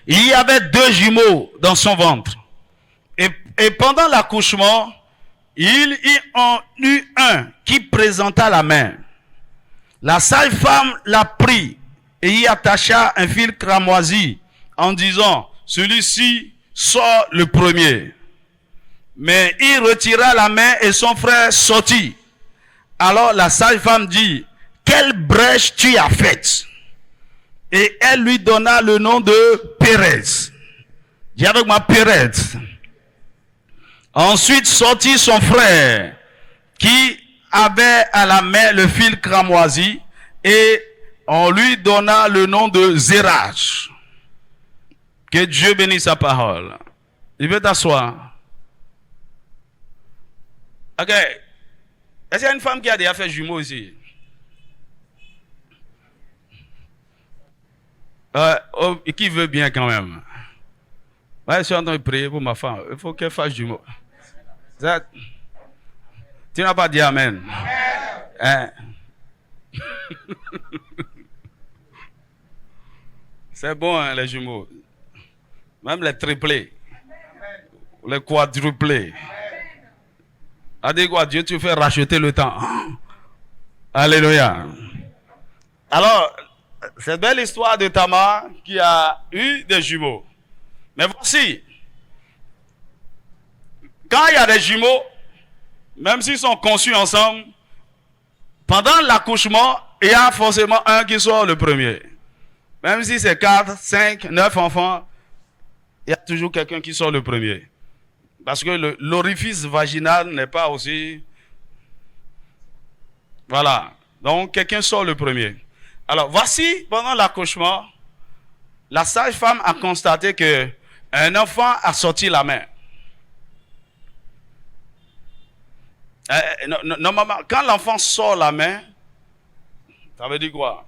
Il y avait 2 jumeaux dans son ventre. Et pendant l'accouchement, il y en eut un qui présenta la main. La sage-femme l'a pris et y attacha un fil cramoisi en disant, celui-ci sort le premier. Mais il retira la main et son frère sortit. Alors la sage-femme dit, quelle brèche tu as faite? Et elle lui donna le nom de Pérez. Dis avec moi Pérez. Ensuite sortit son frère qui avait à la main le fil cramoisi et on lui donna le nom de Zérach. Que Dieu bénisse sa parole. Il veut t'asseoir. Ok. Est-ce qu'il y a une femme qui a déjà fait jumeau ici? Qui veut bien quand même? Ouais, je suis en train de prier pour ma femme. Il faut qu'elle fasse jumeau. Tu n'as pas dit amen. Hein? C'est bon, hein, les jumeaux. Même les triplés. Les quadruplés. A dit quoi? Dieu, tu fais racheter le temps. Alléluia. Alors, cette belle histoire de Tamar qui a eu des jumeaux. Mais voici, quand il y a des jumeaux, même s'ils sont conçus ensemble, pendant l'accouchement, il y a forcément un qui sort le premier. Même si c'est 4, 5, 9 enfants, il y a toujours quelqu'un qui sort le premier. Parce que l'orifice vaginal n'est pas aussi... Voilà. Donc, quelqu'un sort le premier. Alors, voici, pendant l'accouchement, la sage-femme a constaté qu'un enfant a sorti la main. Normalement, quand l'enfant sort la main, ça veut dire quoi?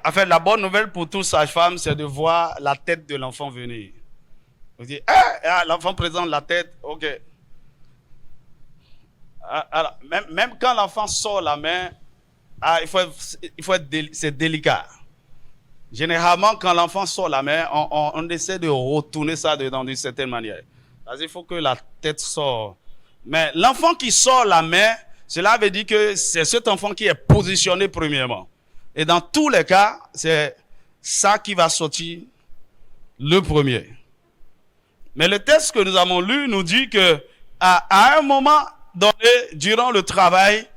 En fait, la bonne nouvelle pour toute sage-femme, c'est de voir la tête de l'enfant venir. Vous dites, l'enfant présente la tête, ok. Alors, même quand l'enfant sort la main, c'est délicat. Généralement, quand l'enfant sort la main, on essaie de retourner ça dedans d'une certaine manière. Parce qu'il faut que la tête sorte. Mais l'enfant qui sort la main, cela veut dire que c'est cet enfant qui est positionné premièrement. Et dans tous les cas, c'est ça qui va sortir le premier. Mais le texte que nous avons lu nous dit que à un moment donné, durant le travail,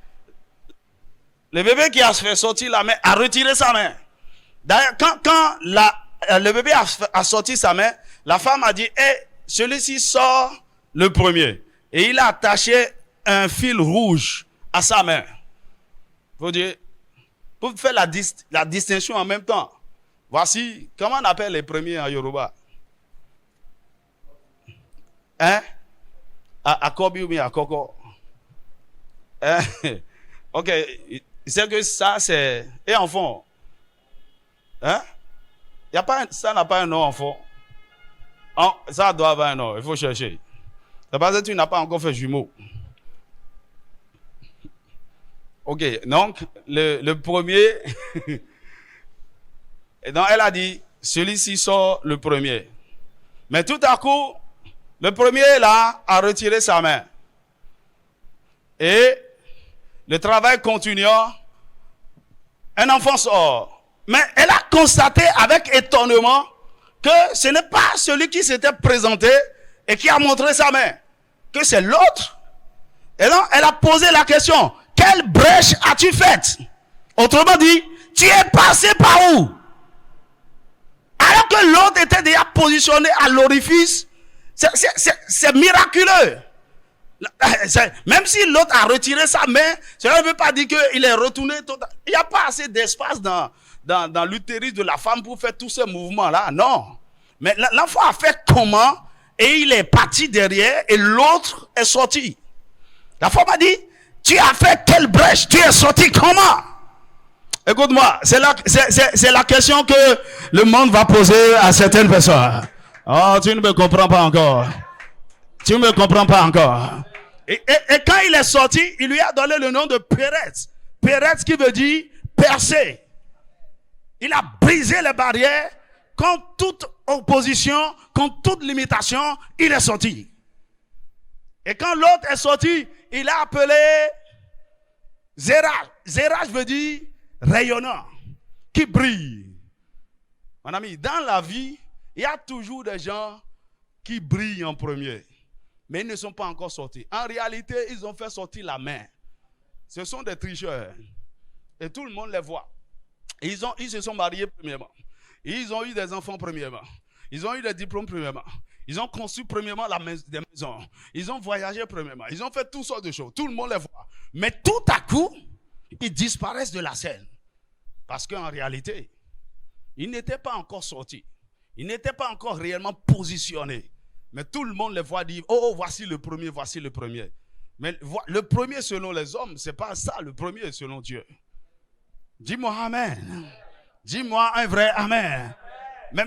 le bébé qui a fait sortir la main a retiré sa main. D'ailleurs, quand le bébé a sorti sa main, la femme a dit, celui-ci sort le premier. Et il a attaché un fil rouge à sa main. Faut dire, pour faire la distinction en même temps. Voici, comment on appelle les premiers en Yoruba? Hein? Akobi ou bien Akoko? Hein? Ok, c'est que ça c'est... Et enfant? Hein? Ça n'a pas un nom enfant. Ça doit avoir un nom, il faut chercher. C'est parce que tu n'as pas encore fait jumeau. Ok, donc le premier, et donc elle a dit, celui-ci sort le premier. Mais tout à coup, le premier là a retiré sa main. Et le travail continuant, un enfant sort. Mais elle a constaté avec étonnement que ce n'est pas celui qui s'était présenté et qui a montré sa main, que c'est l'autre. Et donc elle a posé la question, quelle brèche as-tu faite? Autrement dit, tu es passé par où? Alors que l'autre était déjà positionné à l'orifice. C'est miraculeux. Même si l'autre a retiré sa main, cela ne veut pas dire qu'il est retourné. Il n'y a pas assez d'espace dans l'utérus de la femme pour faire tous ces mouvements-là. Non. Mais l'enfant a fait comment? Et il est parti derrière et l'autre est sorti. La femme a dit, tu as fait quelle brèche? Tu es sorti comment? Écoute-moi, c'est la question que le monde va poser à certaines personnes. Oh, tu ne me comprends pas encore. Tu ne me comprends pas encore. Et quand il est sorti, il lui a donné le nom de Pérez. Pérez qui veut dire percer. Il a brisé les barrières. Contre toute opposition, contre toute limitation, il est sorti. Et quand l'autre est sorti, il a appelé Zérach. Zérach veut dire rayonnant, qui brille. Mon ami, dans la vie, il y a toujours des gens qui brillent en premier. Mais ils ne sont pas encore sortis. En réalité, ils ont fait sortir la main. Ce sont des tricheurs. Et tout le monde les voit. Ils se sont mariés premièrement. Ils ont eu des enfants premièrement. Ils ont eu des diplômes premièrement. Ils ont construit premièrement des maisons. Ils ont voyagé premièrement. Ils ont fait toutes sortes de choses. Tout le monde les voit. Mais tout à coup, ils disparaissent de la scène. Parce qu'en réalité, ils n'étaient pas encore sortis. Ils n'étaient pas encore réellement positionnés. Mais tout le monde les voit dire, oh, voici le premier, voici le premier. Mais le premier selon les hommes, ce n'est pas ça, le premier selon Dieu. Dis-moi Amen. Dis-moi un vrai Amen. Mais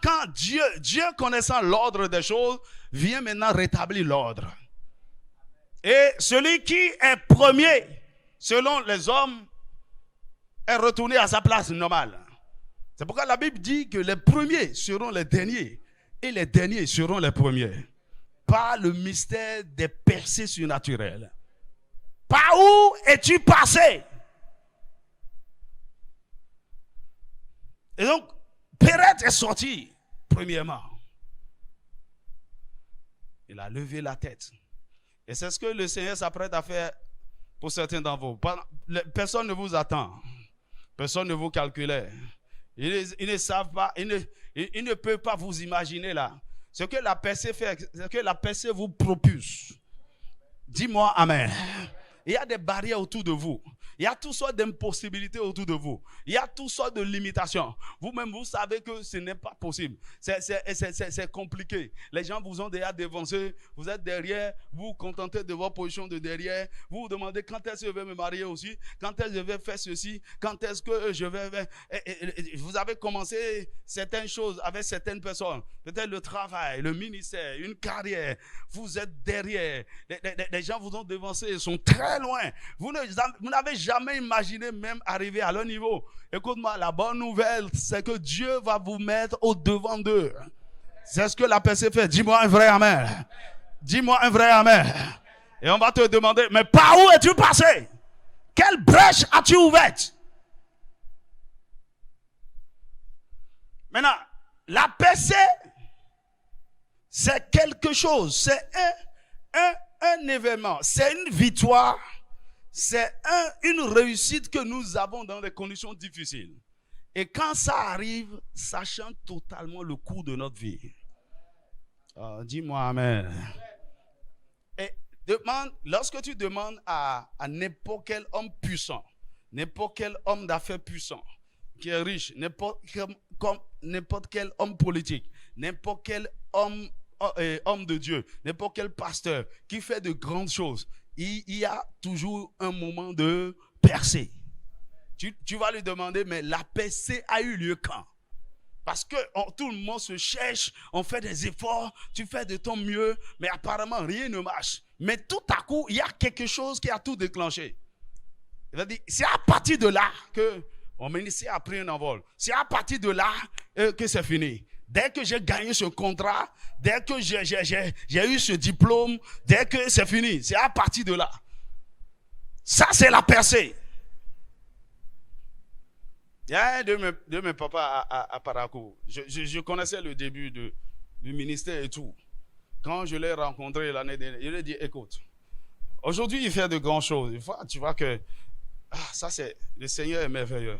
quand Dieu connaissant l'ordre des choses, vient maintenant rétablir l'ordre. Et celui qui est premier, selon les hommes, est retourné à sa place normale. C'est pourquoi la Bible dit que les premiers seront les derniers et les derniers seront les premiers. Par le mystère des percées surnaturelles. Par où es-tu passé? Et donc, Pérez est sorti, premièrement. Il a levé la tête. Et c'est ce que le Seigneur s'apprête à faire pour certains d'entre vous. Personne ne vous attend. Personne ne vous calcule. Ils ne savent pas, ils ne peuvent pas vous imaginer là. Ce que la percée fait, c'est que la percée vous propulse. Dis-moi Amen. Il y a des barrières autour de vous. Il y a toutes sortes d'impossibilités autour de vous. Il y a toutes sortes de limitations. Vous-même, vous savez que ce n'est pas possible. C'est compliqué. Les gens vous ont déjà dévancé. Vous êtes derrière. Vous vous contentez de votre position de derrière. Vous vous demandez quand est-ce que je vais me marier aussi. Quand est-ce que je vais faire ceci. Quand est-ce que je vais... Vous avez commencé certaines choses avec certaines personnes. Peut-être le travail, le ministère, une carrière. Vous êtes derrière. Les gens vous ont dévancé. Ils sont très loin. Vous n'avez jamais imaginé même arriver à leur niveau. Écoute-moi, la bonne nouvelle, c'est que Dieu va vous mettre au devant d'eux. C'est ce que la percée fait. Dis-moi un vrai Amen. Dis-moi un vrai Amen. Et on va te demander, mais par où es-tu passé? Quelle brèche as-tu ouverte? Maintenant, la percée, c'est quelque chose. C'est un événement. C'est une victoire. C'est une réussite que nous avons dans des conditions difficiles. Et quand ça arrive, ça change totalement le cours de notre vie. Oh, dis-moi Amen. Et lorsque tu demandes à n'importe quel homme puissant, n'importe quel homme d'affaires puissant, qui est riche, n'importe quel homme politique, n'importe quel homme de Dieu, n'importe quel pasteur qui fait de grandes choses, il y a toujours un moment de percée. Tu vas lui demander, mais la percée a eu lieu quand? Parce que tout le monde se cherche, on fait des efforts, tu fais de ton mieux, mais apparemment rien ne marche. Mais tout à coup, il y a quelque chose qui a tout déclenché. C'est à partir de là que mon ministère a pris un envol. C'est à partir de là que c'est fini. Dès que j'ai gagné ce contrat, dès que j'ai eu ce diplôme, dès que c'est fini, c'est à partir de là. Ça, c'est la percée. Il y a un de mes papas à Parakou. Je connaissais le début du ministère et tout. Quand je l'ai rencontré l'année dernière, il a dit, écoute, aujourd'hui, il fait de grandes choses. Tu vois que ça, c'est le Seigneur est merveilleux.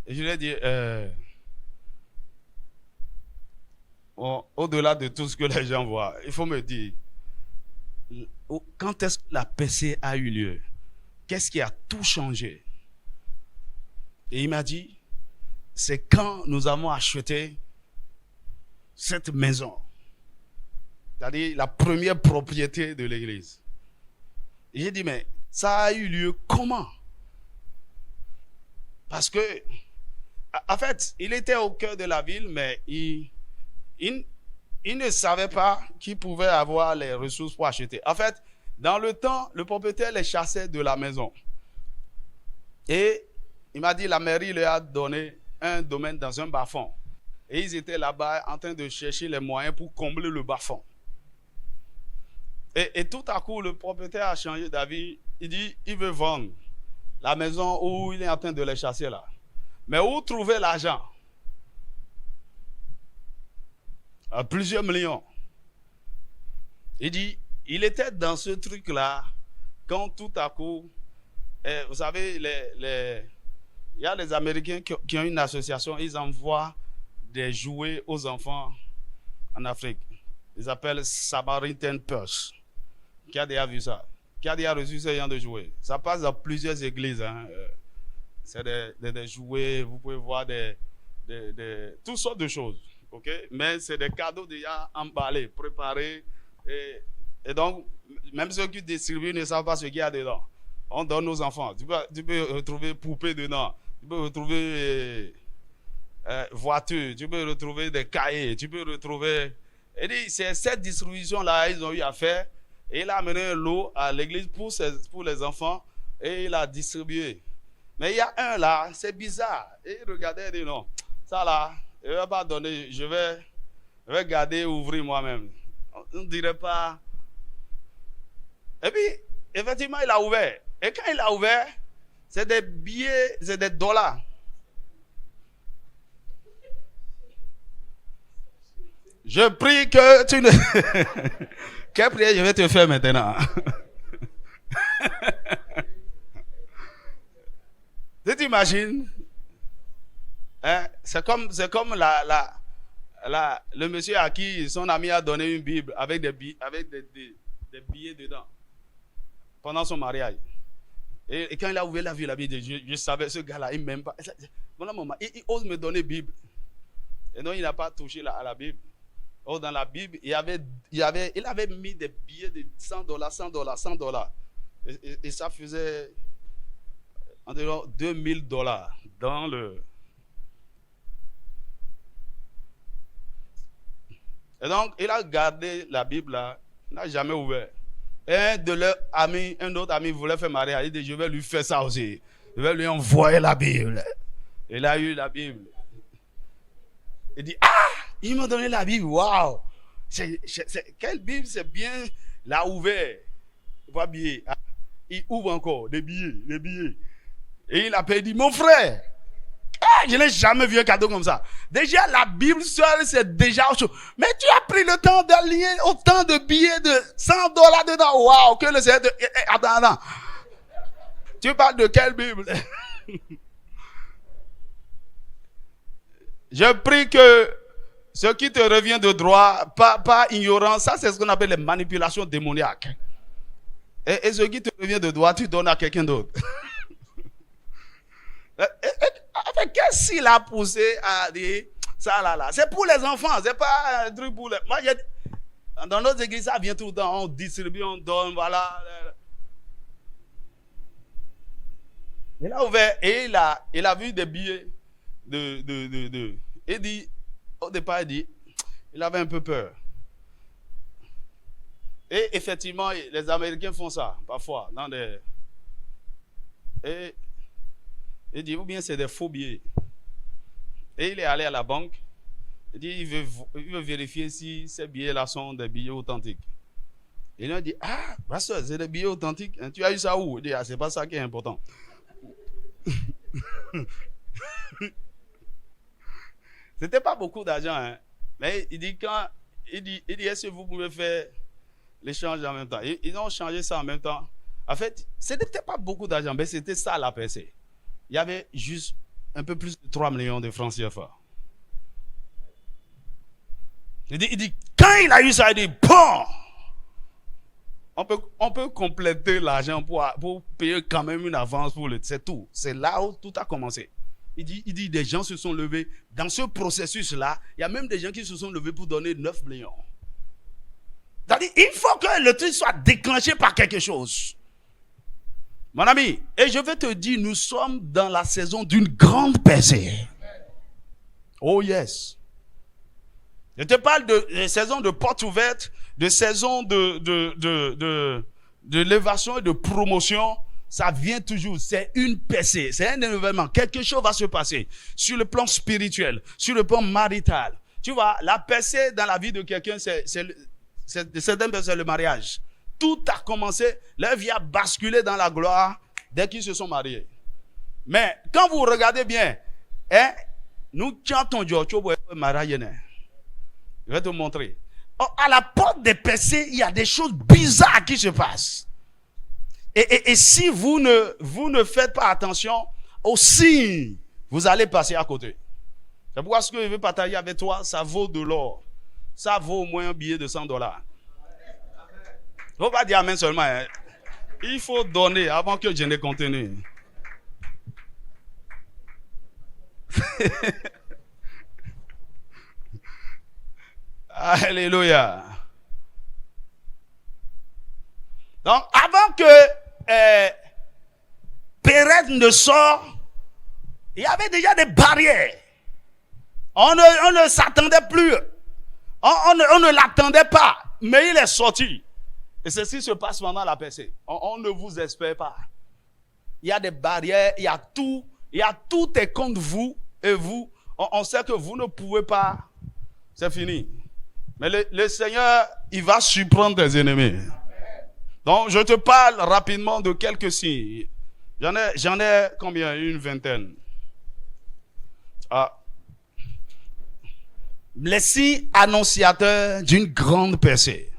Et je lui ai dit, au-delà de tout ce que les gens voient, il faut me dire, quand est-ce que la percée a eu lieu? Qu'est-ce qui a tout changé? Et il m'a dit, c'est quand nous avons acheté cette maison. C'est-à-dire la première propriété de l'église. Et j'ai dit, mais ça a eu lieu comment? Parce que, en fait, il était au cœur de la ville, mais il ne savait pas qu'il pouvait avoir les ressources pour acheter. En fait, dans le temps, le propriétaire les chassait de la maison. Et il m'a dit, la mairie lui a donné un domaine dans un bas-fond. Et ils étaient là-bas en train de chercher les moyens pour combler le bas-fond. Et tout à coup, le propriétaire a changé d'avis. Il dit, il veut vendre la maison où il est en train de les chasser là. Mais où trouver l'argent? À plusieurs millions. Il dit, il était dans ce truc-là quand tout à coup, vous savez, il y a les Américains qui ont une association, ils envoient des jouets aux enfants en Afrique. Ils appellent Samaritan Purse. Qui a déjà vu ça? Qui a déjà reçu ce genre de jouets? Ça passe dans plusieurs églises. Hein. C'est des jouets, vous pouvez voir toutes sortes de choses. Okay? Mais c'est des cadeaux déjà emballés, préparés. Et donc, même ceux qui distribuent ne savent pas ce qu'il y a dedans. On donne aux enfants. Tu peux retrouver poupées dedans. Tu peux retrouver voitures. Tu peux retrouver des cahiers. Tu peux retrouver... Et c'est cette distribution-là, ils ont eu à faire. Et il a amené l'eau à l'église pour les enfants. Et il a distribué. Mais il y a un là, c'est bizarre. Et regardez, il dit non. Ça là, je ne vais pas donner. Je vais garder, ouvrir moi-même. On ne dirait pas... Et puis, effectivement, il a ouvert. Et quand il a ouvert, c'est des billets, c'est des dollars. Je prie que tu ne... Quelle prière je vais te faire maintenant? Tu t'imagines? Hein? C'est comme le monsieur à qui son ami a donné une Bible avec des billets dedans pendant son mariage. Et quand il a ouvert la Bible, je savais ce gars-là, il m'aime pas. Voilà, maman, il ose me donner Bible. Et non, il n'a pas touché à la Bible. Oh, dans la Bible, il avait mis des billets de $100. Et ça faisait environ $2000 dans le... Et donc, il a gardé la Bible là, il n'a jamais ouvert. Et un autre ami voulait faire mariage. Il dit, je vais lui faire ça aussi. Je vais lui envoyer la Bible. Il a eu la Bible. Il dit, il m'a donné la Bible, waouh! Quelle Bible, c'est bien, l'a ouvert. Pas billet. Il ouvre encore des billets. Et il a dit, mon frère, je n'ai jamais vu un cadeau comme ça. Déjà, la Bible seule, c'est déjà autre chose. Mais tu as pris le temps d'aligner autant de billets de $100 dedans. Waouh, que le Seigneur. Attends. Tu parles de quelle Bible? Je prie que ce qui te revient de droit, pas ignorant, ça c'est ce qu'on appelle les manipulations démoniaques. Et ce qui te revient de droit, tu donnes à quelqu'un d'autre. Qu'est-ce qu'il a poussé à dire ça là? C'est pour les enfants, c'est pas un truc pour les... Moi, dans notre église, ça vient tout le temps, on distribue, on donne, voilà. Il a ouvert et il a vu des billets il dit, au départ, il avait un peu peur. Et effectivement, les Américains font ça, parfois, et il dit, ou bien c'est des faux billets. Et il est allé à la banque, il dit, il veut vérifier si ces billets-là sont des billets authentiques. Et il a dit, pasteur, c'est des billets authentiques, tu as eu ça où? Il dit, c'est pas ça qui est important. C'était pas beaucoup d'argent, hein. Mais il dit, est-ce que vous pouvez faire l'échange en même temps? Ils ont changé ça en même temps. En fait, ce n'était pas beaucoup d'argent, mais c'était ça la percée. Il y avait juste un peu plus de 3 millions de francs CFA. Il dit, quand il a eu ça, il dit, bon, on peut compléter l'argent pour payer quand même une avance pour c'est tout. C'est là où tout a commencé. Il dit, des gens se sont levés. Dans ce processus-là, il y a même des gens qui se sont levés pour donner 9 millions. C'est-à-dire, il faut que le truc soit déclenché par quelque chose. Mon ami, et je vais te dire, nous sommes dans la saison d'une grande percée. Oh yes. Je te parle de saison de portes ouvertes, de saison de l'élévation et de promotion. ça vient toujours. C'est une percée, c'est un événement. Quelque chose va se passer sur le plan spirituel, sur le plan marital. Tu vois, la percée dans la vie de quelqu'un, c'est certaines personnes, c'est le mariage. Tout a commencé, leur vie a basculé dans la gloire dès qu'ils se sont mariés. Mais quand vous regardez bien, hein, nous chantons mariage. Je vais te montrer. Oh, à la porte des percées, il y a des choses bizarres qui se passent. Et si vous ne faites pas attention aux signes, vous allez passer à côté. C'est pourquoi ce que je veux partager avec toi, ça vaut de l'or. Ça vaut au moins un billet de $100. Il ne faut pas dire amen seulement. Hein. Il faut donner avant que je n'ai contenu. Alléluia. Donc, avant que Pérez ne sorte, il y avait déjà des barrières. On ne s'attendait plus. On ne l'attendait pas. Mais il est sorti. Et ceci se passe pendant la percée. On ne vous espère pas. Il y a des barrières, il y a tout est contre vous et vous. On sait que vous ne pouvez pas. C'est fini. Mais le Seigneur, il va surprendre tes ennemis. Donc, je te parle rapidement de quelques signes. J'en ai combien? Une vingtaine. Les signes annonciateurs d'une grande percée.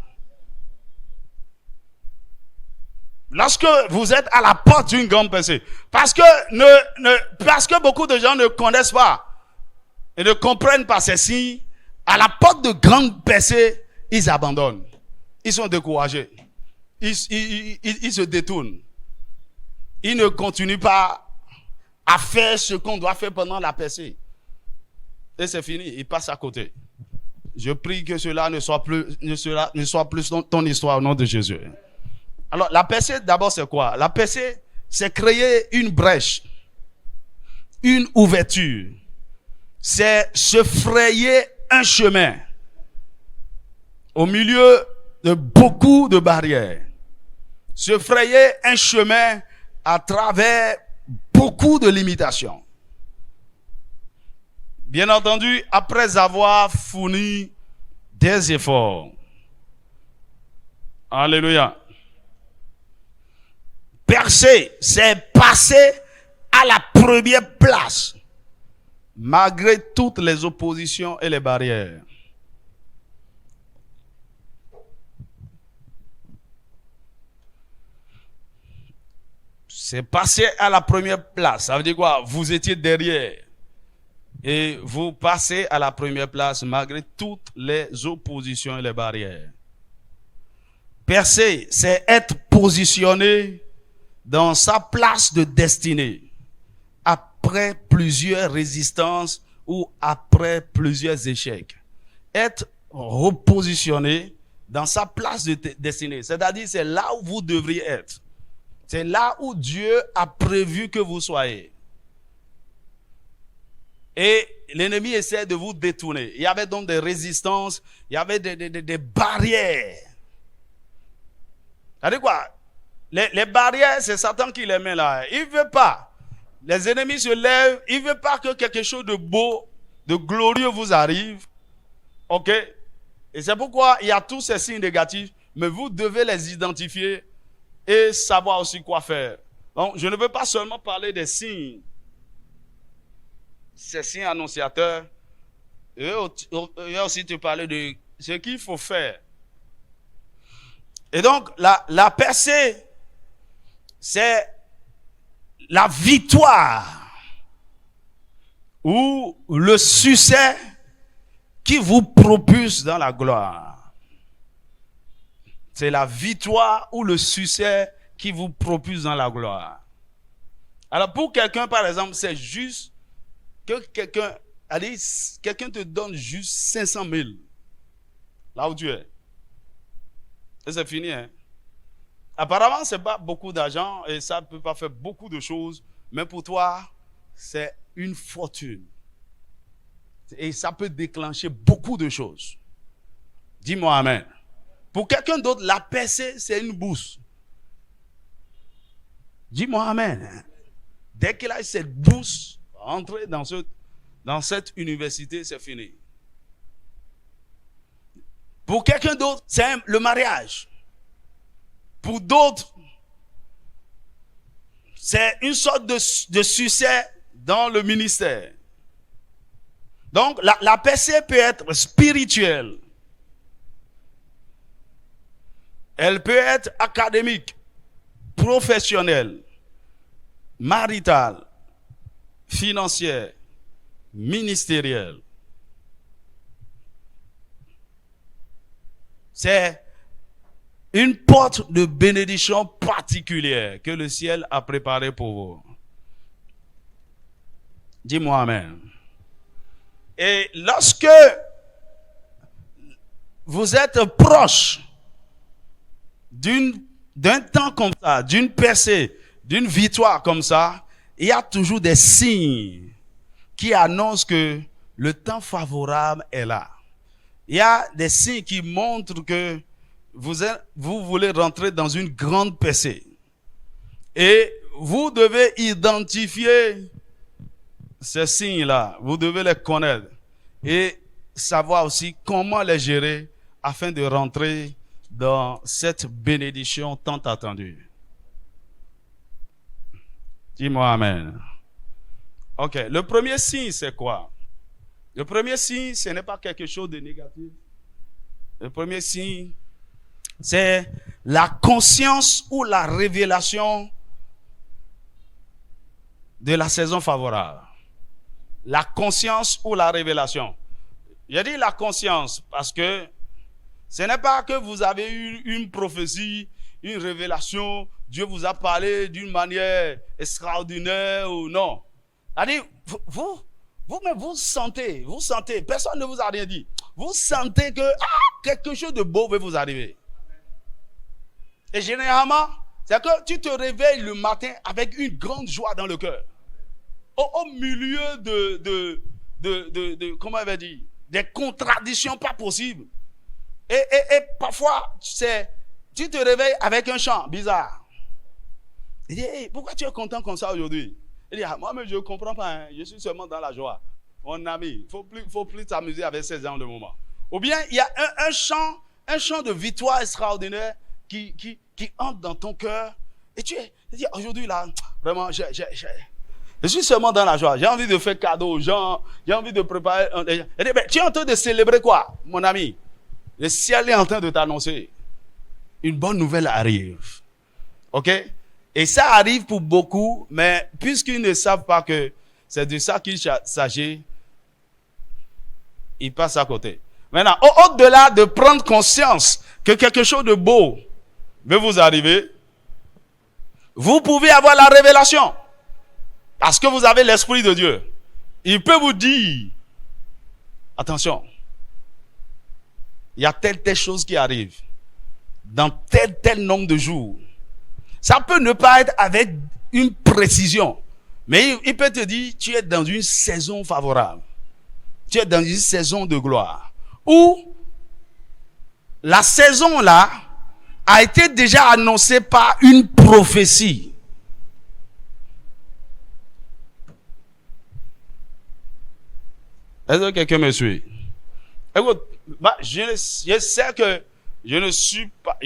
Lorsque vous êtes à la porte d'une grande percée, parce que beaucoup de gens ne connaissent pas et ne comprennent pas ces signes, à la porte de grandes percées, ils abandonnent. Ils sont découragés. Ils se détournent. Ils ne continuent pas à faire ce qu'on doit faire pendant la percée. Et c'est fini, ils passent à côté. Je prie que cela ne soit plus ton histoire au nom de Jésus. Alors, la percée, d'abord, c'est quoi? La percée, c'est créer une brèche, une ouverture. C'est se frayer un chemin au milieu de beaucoup de barrières. Se frayer un chemin à travers beaucoup de limitations. Bien entendu, après avoir fourni des efforts. Alléluia. Percer, c'est passer à la première place, malgré toutes les oppositions et les barrières. C'est passer à la première place. Ça veut dire quoi? Vous étiez derrière. Et vous passez à la première place malgré toutes les oppositions et les barrières. Percer, c'est être positionné dans sa place de destinée après plusieurs résistances ou après plusieurs échecs. Être repositionné dans sa place de destinée. C'est-à-dire, c'est là où vous devriez être. C'est là où Dieu a prévu que vous soyez. Et l'ennemi essaie de vous détourner. Il y avait donc des résistances, il y avait des barrières. C'est-à-dire quoi? Les barrières, c'est Satan qui les met là. Il ne veut pas. Les ennemis se lèvent, il ne veut pas que quelque chose de beau, de glorieux vous arrive. Ok? Et c'est pourquoi il y a tous ces signes négatifs, mais vous devez les identifier et savoir aussi quoi faire. Donc, je ne veux pas seulement parler des signes. Ces signes annonciateurs, je vais aussi te parler de ce qu'il faut faire. Et donc, la percée, c'est la victoire ou le succès qui vous propulse dans la gloire. C'est la victoire ou le succès qui vous propulse dans la gloire. Alors, pour quelqu'un, par exemple, c'est juste que quelqu'un te donne juste 500 000 là où tu es. Et c'est fini. Hein? Apparemment, ce n'est pas beaucoup d'argent et ça ne peut pas faire beaucoup de choses, mais pour toi, c'est une fortune. Et ça peut déclencher beaucoup de choses. Dis-moi amen. Pour quelqu'un d'autre, la percée, c'est une bourse. Dis-moi Amen. Dès qu'il a cette bourse, entrer dans cette université, c'est fini. Pour quelqu'un d'autre, c'est le mariage. Pour d'autres, c'est une sorte de succès dans le ministère. Donc, la percée peut être spirituelle. Elle peut être académique, professionnelle, maritale, financière, ministérielle. C'est une porte de bénédiction particulière que le ciel a préparée pour vous. Dis-moi Amen. Et lorsque vous êtes proche d'un temps comme ça, d'une percée, d'une victoire comme ça, il y a toujours des signes qui annoncent que le temps favorable est là. Il y a des signes qui montrent que vous voulez rentrer dans une grande percée. Et vous devez identifier ces signes-là. Vous devez les connaître. Et savoir aussi comment les gérer afin de rentrer dans cette bénédiction tant attendue. Dis-moi Amen. Ok, le premier signe, c'est quoi? Le premier signe, ce n'est pas quelque chose de négatif. Le premier signe, c'est la conscience ou la révélation de la saison favorable. La conscience ou la révélation. J'ai dit la conscience parce que ce n'est pas que vous avez eu une prophétie, une révélation, Dieu vous a parlé d'une manière extraordinaire ou non. C'est-à-dire, vous sentez, personne ne vous a rien dit. Vous sentez que quelque chose de beau va vous arriver. Et généralement, c'est que tu te réveilles le matin avec une grande joie dans le cœur. Au milieu de comment on va dire, des contradictions pas possibles. Et parfois, tu te réveilles avec un chant bizarre. Il dit, hey, pourquoi tu es content comme ça aujourd'hui? Il dit, moi, mais je ne comprends pas, hein. Je suis seulement dans la joie. Mon ami, il ne faut plus s'amuser avec ces gens de moment. Ou bien, il y a un chant de victoire extraordinaire qui entre dans ton cœur. Et tu dis, aujourd'hui, là, vraiment, je suis seulement dans la joie. J'ai envie de faire cadeau aux gens. J'ai envie de préparer. Tu es en train de célébrer quoi, mon ami? Le ciel est en train de t'annoncer. Une bonne nouvelle arrive. OK? Et ça arrive pour beaucoup, mais puisqu'ils ne savent pas que c'est de ça qu'il s'agit, ils passent à côté. Maintenant, au-delà de prendre conscience que quelque chose de beau va vous arriver, vous pouvez avoir la révélation. Parce que vous avez l'Esprit de Dieu. Il peut vous dire, attention, il y a telle chose qui arrive dans tel nombre de jours. Ça peut ne pas être avec une précision, mais il peut te dire, tu es dans une saison favorable. Tu es dans une saison de gloire. Ou la saison là a été déjà annoncée par une prophétie. Est-ce que quelqu'un me suit? Écoute, je sais que je ne suis pas...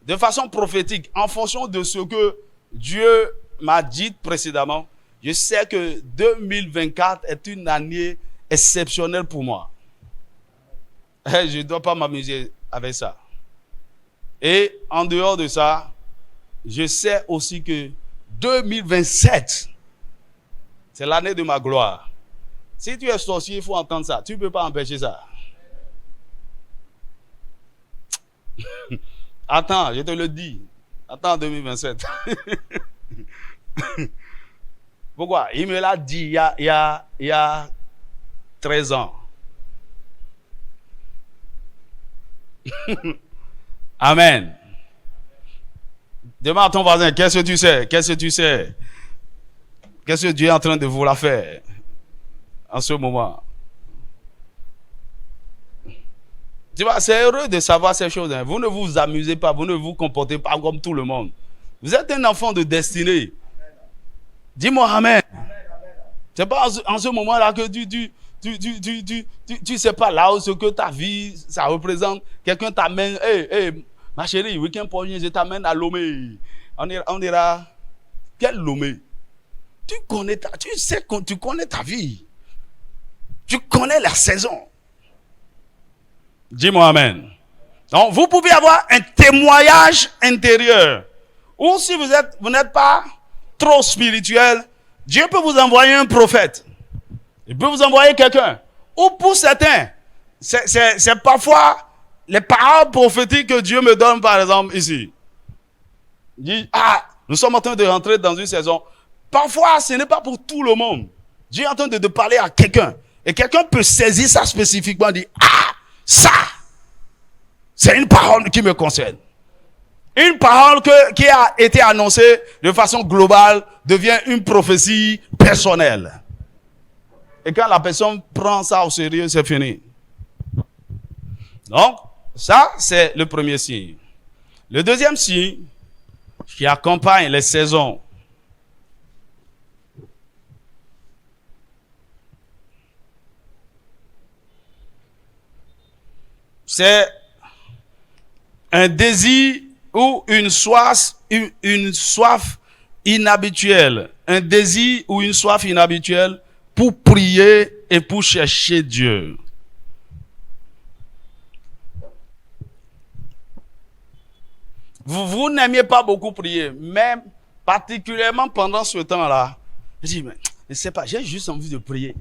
de façon prophétique, en fonction de ce que Dieu m'a dit précédemment, je sais que 2024 est une année exceptionnelle pour moi. Je ne dois pas m'amuser avec ça. Et en dehors de ça, je sais aussi que 2027, c'est l'année de ma gloire. Si tu es sorcier, il faut entendre ça. Tu ne peux pas empêcher ça. Attends, je te le dis. Attends 2027. Pourquoi? Il me l'a dit il y a 13 ans. Amen. Demande à ton voisin, qu'est-ce que tu sais? Qu'est-ce que tu sais? Qu'est-ce que Dieu est en train de vouloir faire en ce moment? Tu vois, c'est heureux de savoir ces choses. Hein. Vous ne vous amusez pas, vous ne vous comportez pas comme tout le monde. Vous êtes un enfant de destinée. Dis-moi amen. C'est pas en ce moment-là que tu sais pas là où ce que ta vie, ça représente. Quelqu'un t'amène, hey, ma chérie, week-end prochain, je t'amène à Lomé. On ira, quel Lomé? Tu connais ta vie. Tu connais la saison. Dis-moi amen. Donc, vous pouvez avoir un témoignage intérieur. Ou si vous n'êtes pas trop spirituel, Dieu peut vous envoyer un prophète. Il peut vous envoyer quelqu'un. Ou pour certains, c'est parfois les paroles prophétiques que Dieu me donne, par exemple, ici. Il dit, nous sommes en train de rentrer dans une saison. Parfois, ce n'est pas pour tout le monde. Dieu est en train de parler à quelqu'un. Et quelqu'un peut saisir ça spécifiquement et dire, ça, c'est une parole qui me concerne. Une parole qui a été annoncée de façon globale devient une prophétie personnelle. Et quand la personne prend ça au sérieux, c'est fini. Donc, ça, c'est le premier signe. Le deuxième signe qui accompagne les saisons, c'est un désir ou une soif inhabituelle. Un désir ou une soif inhabituelle pour prier et pour chercher Dieu. Vous n'aimiez pas beaucoup prier, même particulièrement pendant ce temps-là. Je dis, mais je ne sais pas, j'ai juste envie de prier.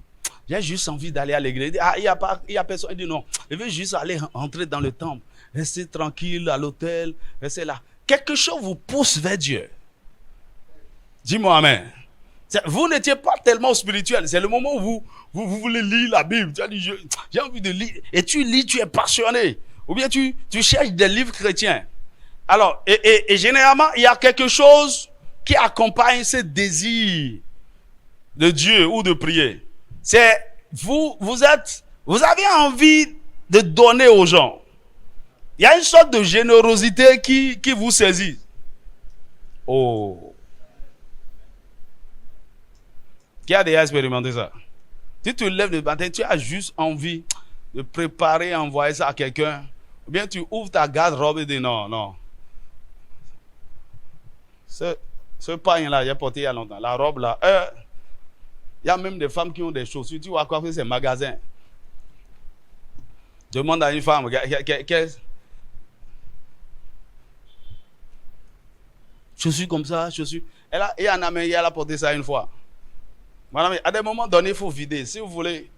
J'ai juste envie d'aller à l'église. Il y a personne. Il dit non, je veux juste aller entrer dans le temple. Rester tranquille à l'hôtel. Rester là. Quelque chose vous pousse vers Dieu. Dis-moi amen. Vous n'étiez pas tellement spirituel. C'est le moment où vous voulez lire la Bible. Tu as dit, j'ai envie de lire. Et tu lis, tu es passionné. Ou bien tu cherches des livres chrétiens. Alors, et généralement, il y a quelque chose qui accompagne ce désir de Dieu ou de prier. C'est vous avez envie de donner aux gens. Il y a une sorte de générosité qui vous saisit. Oh. Qui a déjà expérimenté ça? Tu te lèves le matin, tu as juste envie de préparer, envoyer ça à quelqu'un. Ou bien tu ouvres ta garde-robe et dis non. Ce pain-là, j'ai porté il y a longtemps. La robe là, il y a même des femmes qui ont des chaussures. Tu vois quoi que c'est magasin. Demande à une femme, chaussures comme ça, chaussures. Elle a porté ça une fois. Madame, à des moments donnés, il faut vider. Si vous voulez,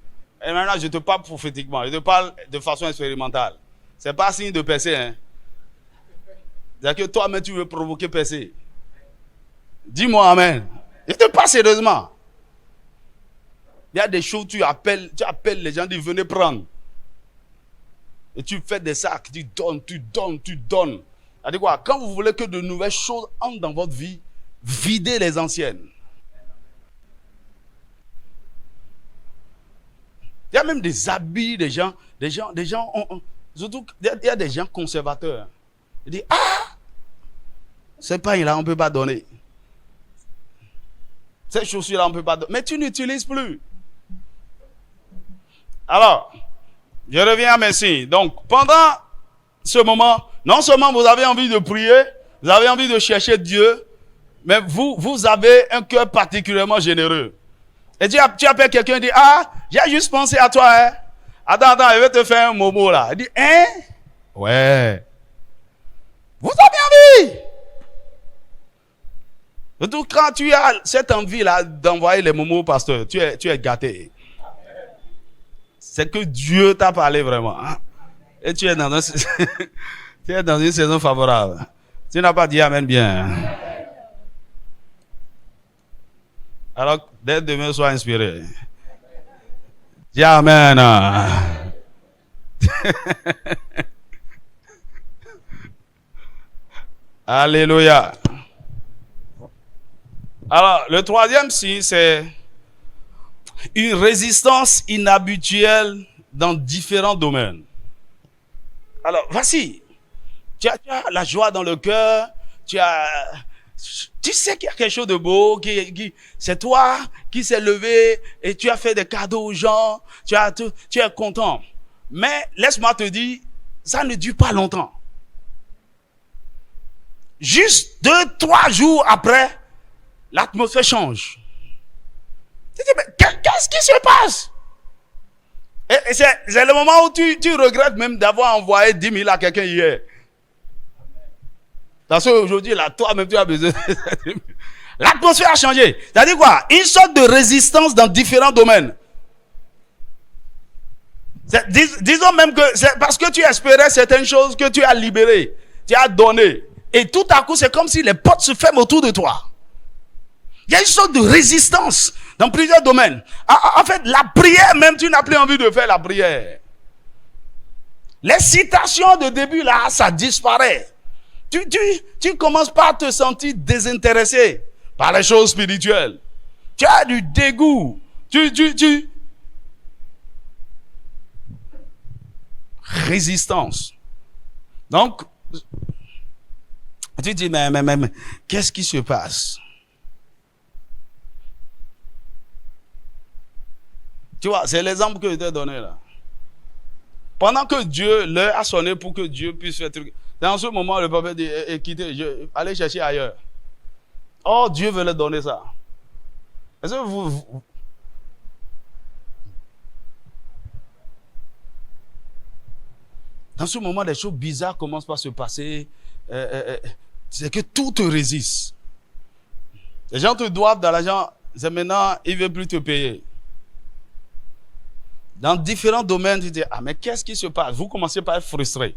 et maintenant je te parle prophétiquement, je te parle de façon expérimentale. Ce n'est pas signe de percer. Hein. C'est-à-dire que toi-même tu veux provoquer percer. Dis-moi amen. Je te parle sérieusement. Il y a des choses, tu appelles les gens, tu dis venez prendre. Et tu fais des sacs, tu donnes. C'est-à-dire quoi? Quand vous voulez que de nouvelles choses entrent dans votre vie, videz les anciennes. Il y a même des habits des gens surtout, il y a des gens conservateurs. Ils disent, ce pain-là, on ne peut pas donner. Ces chaussures-là, on ne peut pas donner. Mais tu n'utilises plus. Alors, je reviens à mes signes. Donc, pendant ce moment, non seulement vous avez envie de prier, vous avez envie de chercher Dieu, mais vous avez un cœur particulièrement généreux. Et tu appelles quelqu'un et dis, j'ai juste pensé à toi, hein. Attends, je vais te faire un momo là. Il dit, hein? Ouais. Vous avez envie? Surtout quand tu as cette envie-là d'envoyer les momos au pasteur, tu es gâté. C'est que Dieu t'a parlé vraiment. Hein? Et tu es dans une saison favorable. Tu n'as pas dit amen bien. Alors, dès demain, sois inspiré. Dis amen. Alléluia. Alors, le troisième signe, c'est une résistance inhabituelle dans différents domaines. Alors, voici. Tu as la joie dans le cœur, Tu sais qu'il y a quelque chose de beau, c'est toi qui s'est levé et tu as fait des cadeaux aux gens, tu es content. Mais laisse-moi te dire, ça ne dure pas longtemps. Juste 2-3 jours après, l'atmosphère change. Tu dis, mais qu'est-ce qui se passe? Et c'est le moment où tu regrettes même d'avoir envoyé 10 000 à quelqu'un hier. Parce qu'aujourd'hui, là, toi-même, tu as besoin. L'atmosphère a changé. C'est-à-dire quoi? Une sorte de résistance dans différents domaines. Disons même que c'est parce que tu espérais certaines choses que tu as libérées, tu as donné. Et tout à coup, c'est comme si les portes se ferment autour de toi. Il y a une sorte de résistance dans plusieurs domaines. En fait, la prière même, tu n'as plus envie de faire la prière. Les citations de début, là, ça disparaît. Tu commences pas à te sentir désintéressé par les choses spirituelles. Tu as du dégoût. Résistance. Donc, tu dis, mais qu'est-ce qui se passe? Tu vois, c'est l'exemple que je t'ai donné là. Pendant que Dieu, l'heure a sonné pour que Dieu puisse faire truc. Dans ce moment, le prophète dit, quittez, allez chercher ailleurs. Oh, Dieu veut leur donner ça. Est-ce que vous... Dans ce moment, des choses bizarres commencent à se passer. C'est que tout te résiste. Les gens te doivent de l'argent. C'est maintenant, ils ne veulent plus te payer. Dans différents domaines, tu dis, ah, mais qu'est-ce qui se passe? Vous commencez par être frustré.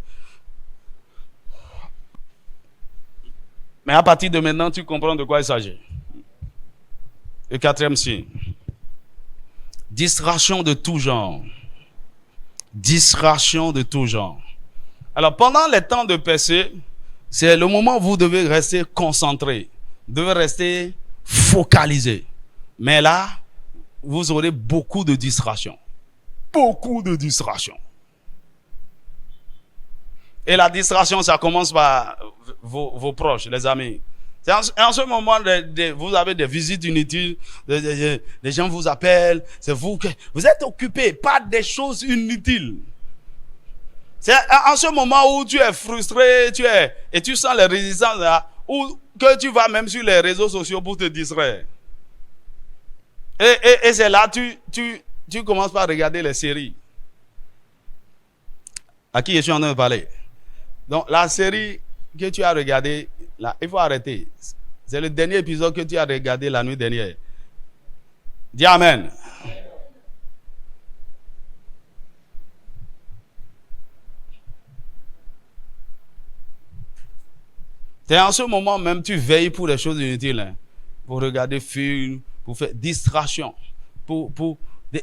Mais à partir de maintenant, tu comprends de quoi il s'agit. Le 4e signe. Distraction de tout genre. Distraction de tout genre. Alors, pendant les temps de percée, c'est le moment où vous devez rester concentré. Vous devez rester focalisé. Mais là, vous aurez beaucoup de distractions. Beaucoup de distractions. Et la distraction, ça commence par vos proches, les amis. En ce moment, vous avez des visites inutiles, les gens vous appellent, c'est vous êtes occupé par des choses inutiles. C'est en ce moment où tu es frustré, et tu sens les résistances là, ou que tu vas même sur les réseaux sociaux pour te distraire. Et c'est là tu commences par regarder les séries. À qui je suis en train de parler? Donc, la série que tu as regardée, là, il faut arrêter. C'est le dernier épisode que tu as regardé la nuit dernière. Dis Amen. C'est en ce moment même tu veilles pour les choses inutiles. Hein, pour regarder film, pour faire distraction.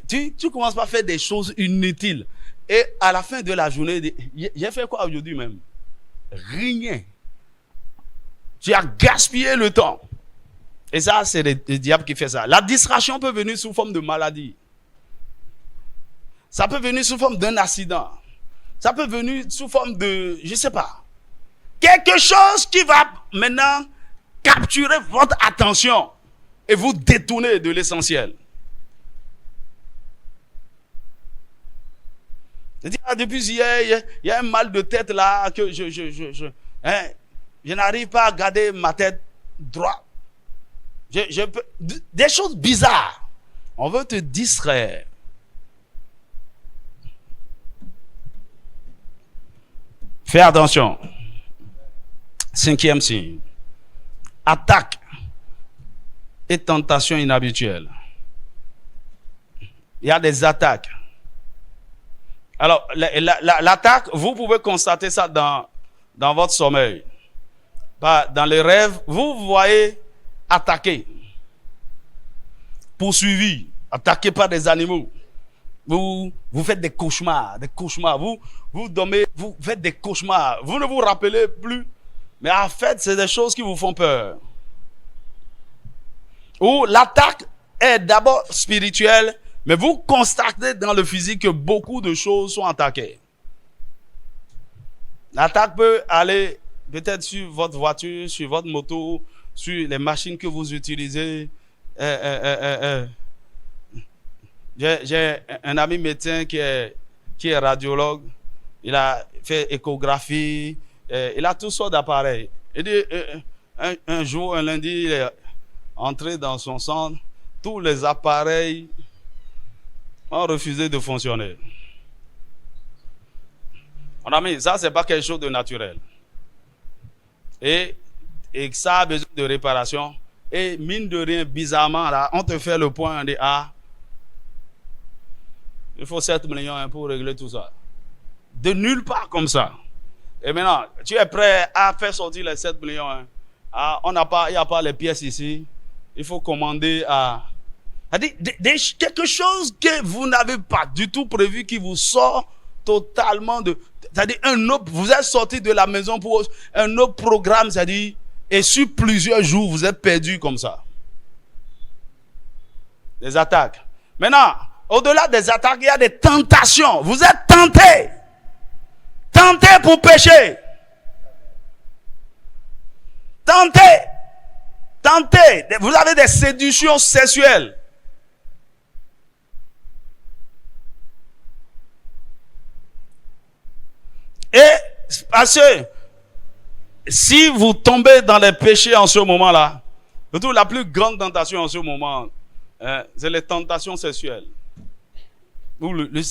Tu commences par faire des choses inutiles. Et à la fin de la journée, j'ai fait quoi aujourd'hui même? Rien. Tu as gaspillé le temps. Et ça, c'est le diable qui fait ça. La distraction peut venir sous forme de maladie. Ça peut venir sous forme d'un accident. Ça peut venir sous forme de, je ne sais pas, quelque chose qui va maintenant capturer votre attention et vous détourner de l'essentiel. Depuis hier, il y a un mal de tête là que je n'arrive pas à garder ma tête droite. Des choses bizarres. On veut te distraire. Fais attention. 5e signe. Attaque et tentation inhabituelle. Il y a des attaques. Alors, l'attaque, vous pouvez constater ça dans votre sommeil. Dans les rêves, vous voyez attaqué, poursuivi, attaqué par des animaux. Vous faites des cauchemars. Vous dormez, vous faites des cauchemars. Vous ne vous rappelez plus. Mais en fait, c'est des choses qui vous font peur. Ou l'attaque est d'abord spirituelle, mais vous constatez dans le physique que beaucoup de choses sont attaquées. L'attaque peut aller peut-être sur votre voiture, sur votre moto, sur les machines que vous utilisez. J'ai un ami médecin qui est radiologue. Il a fait échographie. Il a toutes sortes d'appareils. Il dit, un jour, un lundi, il est entré dans son centre. Tous les appareils ont refusé de fonctionner. Mon ami, ça, c'est pas quelque chose de naturel. Et ça a besoin de réparation. Et mine de rien, bizarrement, là, on te fait le point, on dit, il faut 7 millions pour régler tout ça. De nulle part comme ça. Et maintenant, tu es prêt à faire sortir les 7 millions. Il n'y a pas les pièces ici. Il faut commander à... C'est-à-dire, quelque chose que vous n'avez pas du tout prévu qui vous sort totalement de... C'est-à-dire, vous êtes sorti de la maison pour un autre programme, c'est-à-dire, et sur plusieurs jours, vous êtes perdu comme ça. Des attaques. Maintenant, au-delà des attaques, il y a des tentations. Vous êtes tentés. Tentés pour pécher. Tentés. Tentés. Vous avez des séductions sexuelles. Et parce que si vous tombez dans les péchés en ce moment-là, surtout la plus grande tentation en ce moment, c'est les tentations sexuelles. Le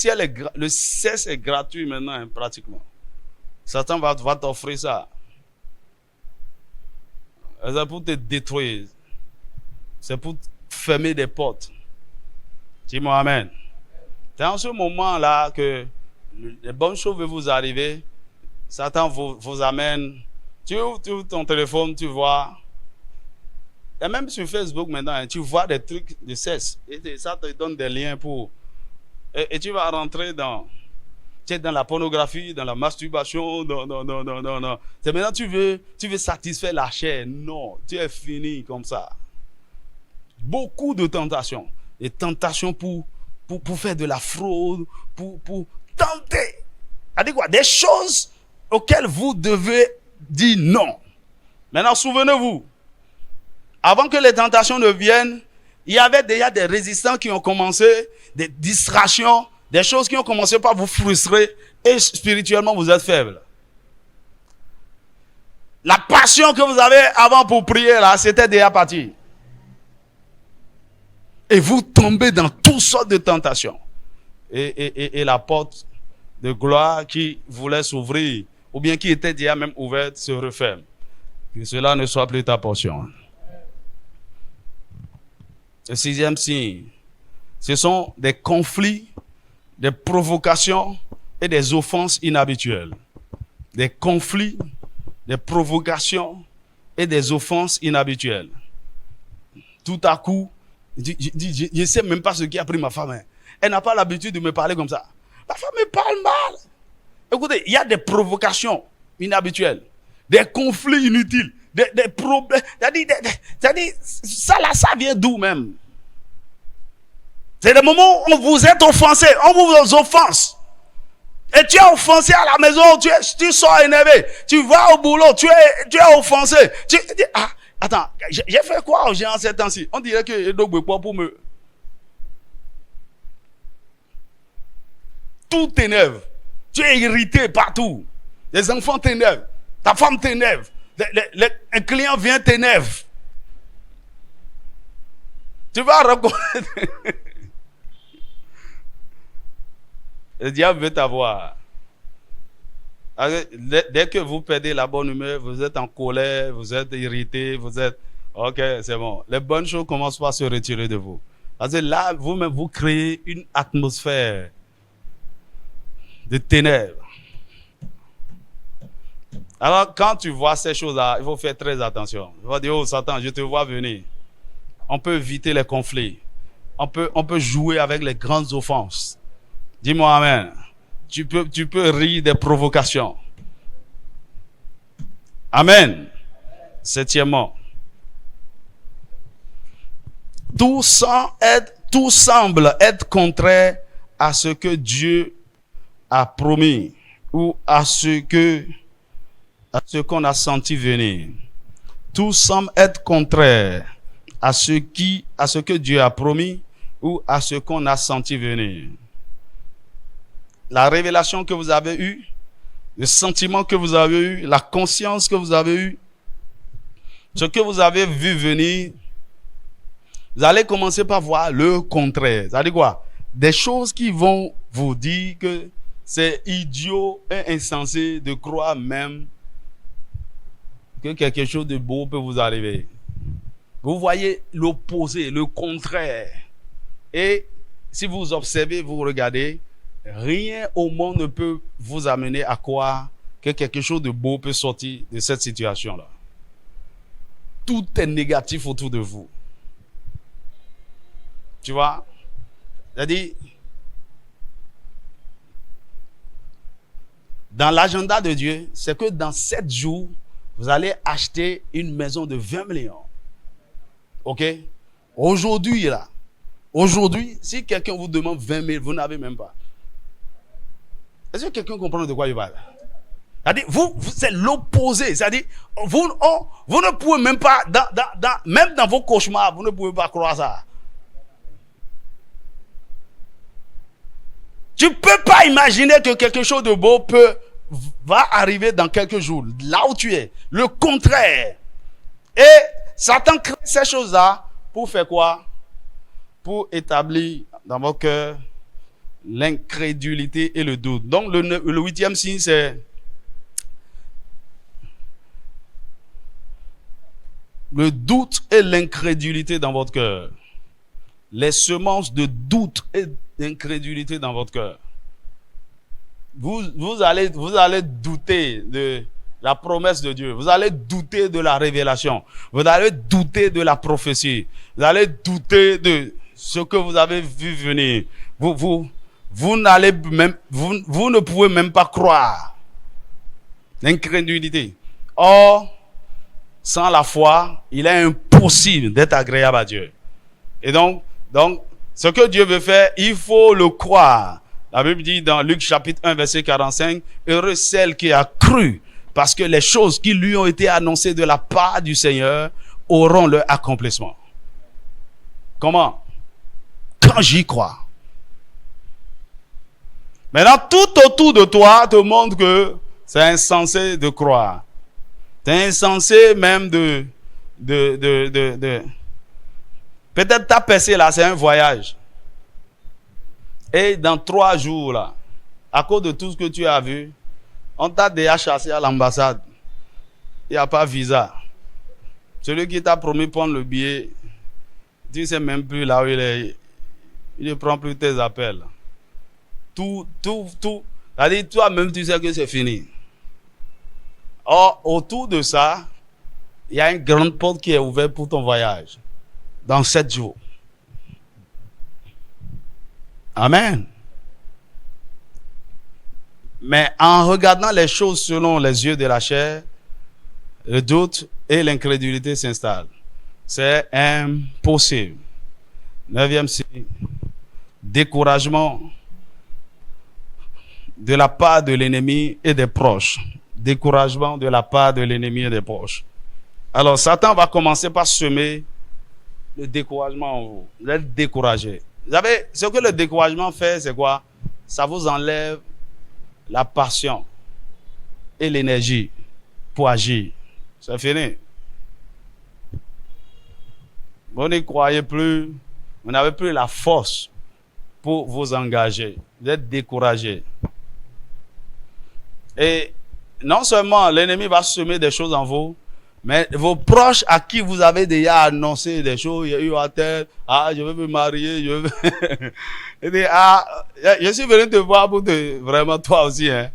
sexe est gratuit maintenant, pratiquement. Satan va t'offrir ça. C'est pour te détruire. C'est pour fermer des portes. Dis-moi amen. C'est en ce moment-là que les bonnes choses vont vous arriver. Satan vous amène. Tu ouvres ton téléphone, tu vois. Et même sur Facebook maintenant, tu vois des trucs de sexe. Et ça te donne des liens pour... Et tu vas rentrer dans la pornographie, dans la masturbation, non. C'est maintenant tu veux satisfaire la chair. Non, tu es fini comme ça. Beaucoup de tentations. Des tentations pour faire de la fraude, pour tenter. C'est-à-dire quoi? Des choses auxquelles vous devez dire non. Maintenant, souvenez-vous, avant que les tentations ne viennent, il y avait déjà des résistants qui ont commencé, des distractions, des choses qui ont commencé par vous frustrer et spirituellement vous êtes faible. La passion que vous avez avant pour prier là, c'était déjà parti. Et vous tombez dans toutes sortes de tentations. Et la porte de gloire qui voulait s'ouvrir, ou bien qui était déjà même ouverte, se referme. Que cela ne soit plus ta portion. Le 6e signe, ce sont des conflits, des provocations et des offenses inhabituelles. Des conflits, des provocations et des offenses inhabituelles. Tout à coup, je ne sais même pas ce qui a pris ma femme. Elle n'a pas l'habitude de me parler comme ça. Ma femme me parle mal. Écoutez, il y a des provocations inhabituelles, des conflits inutiles, des problèmes. C'est-à-dire, ça là, ça vient d'où même? C'est le moment où vous êtes offensé, on vous offense. Et tu es offensé à la maison, tu sors énervé. Tu vas au boulot, tu es offensé. Tu dis, attends, j'ai fait quoi aux gens en ces temps-ci? On dirait que je dois quoi pour me... Tout t'énerve. Tu es irrité partout. Les enfants t'énervent. Ta femme t'énerve. Un client vient t'énerve. Tu vas reconnaître. Le diable veut t'avoir. Dès que vous perdez la bonne humeur, vous êtes en colère, vous êtes irrité, vous êtes... Ok, c'est bon. Les bonnes choses commencent par se retirer de vous. Parce que là, vous-même, vous créez une atmosphère de ténèbres. Alors, quand tu vois ces choses-là, il faut faire très attention. Il faut dire, oh Satan, je te vois venir. On peut éviter les conflits. On peut jouer avec les grandes offenses. Dis-moi amen. Tu peux rire des provocations. Amen. 7e. Tout semble être contraire à ce que Dieu a promis ou à ce qu'on a senti venir. tout semble être contraire à ce que Dieu a promis ou à ce qu'on a senti venir. La révélation que vous avez eue, le sentiment que vous avez eu, la conscience que vous avez eue, ce que vous avez vu venir, vous allez commencer par voir le contraire. Ça veut dire quoi? Des choses qui vont vous dire que c'est idiot et insensé de croire même que quelque chose de beau peut vous arriver. Vous voyez l'opposé, le contraire. Et si vous observez, vous regardez, rien au monde ne peut vous amener à croire que quelque chose de beau peut sortir de cette situation-là. Tout est négatif autour de vous. Tu vois? C'est-à-dire, dans l'agenda de Dieu, c'est que dans 7 jours, vous allez acheter une maison de 20 millions. OK? Aujourd'hui, là, si quelqu'un vous demande 20 000, vous n'avez même pas. Est-ce que quelqu'un comprend de quoi il parle? C'est-à-dire, vous c'est l'opposé. C'est-à-dire, vous ne pouvez même pas, même dans vos cauchemars, vous ne pouvez pas croire ça. Tu ne peux pas imaginer que quelque chose de beau va arriver dans quelques jours, là où tu es. Le contraire. Et Satan crée ces choses-là pour faire quoi? Pour établir dans votre cœur l'incrédulité et le doute. Donc le 8e signe, c'est le doute et l'incrédulité dans votre cœur. Les semences de doute et d'incrédulité dans votre cœur. Vous allez douter de la promesse de Dieu. Vous allez douter de la révélation. Vous allez douter de la prophétie. Vous allez douter de ce que vous avez vu venir. Vous ne pouvez même pas croire. L'incrédulité. Or, sans la foi, il est impossible d'être agréable à Dieu. Et donc, ce que Dieu veut faire, il faut le croire. La Bible dit dans Luc chapitre 1, verset 45, « Heureux celle qui a cru, parce que les choses qui lui ont été annoncées de la part du Seigneur auront leur accomplissement. » Comment? Quand j'y crois. Maintenant, tout autour de toi te montre que c'est insensé de croire. C'est insensé même Peut-être ta percée là, c'est un voyage. Et dans 3 jours là, à cause de tout ce que tu as vu, on t'a déjà chassé à l'ambassade. Il n'y a pas de visa. Celui qui t'a promis de prendre le billet, tu ne sais même plus là où il est. Il ne prend plus tes appels. Tout. C'est-à-dire, toi-même, tu sais que c'est fini. Or, autour de ça, il y a une grande porte qui est ouverte pour ton voyage. Dans 7 jours. Amen. Mais en regardant les choses selon les yeux de la chair, le doute et l'incrédulité s'installent. C'est impossible. 9e signe. Découragement de la part de l'ennemi et des proches. Découragement de la part de l'ennemi et des proches. Alors, Satan va commencer par semer le découragement en vous. Vous êtes découragé. Vous savez, ce que le découragement fait, c'est quoi? Ça vous enlève la passion et l'énergie pour agir. C'est fini. Vous n'y croyez plus. Vous n'avez plus la force pour vous engager. Vous êtes découragé. Et non seulement l'ennemi va semer des choses en vous, mais vos proches à qui vous avez déjà annoncé des choses, il y a eu à terre, je veux me marier, je suis venu te voir pour vraiment toi aussi. Hein.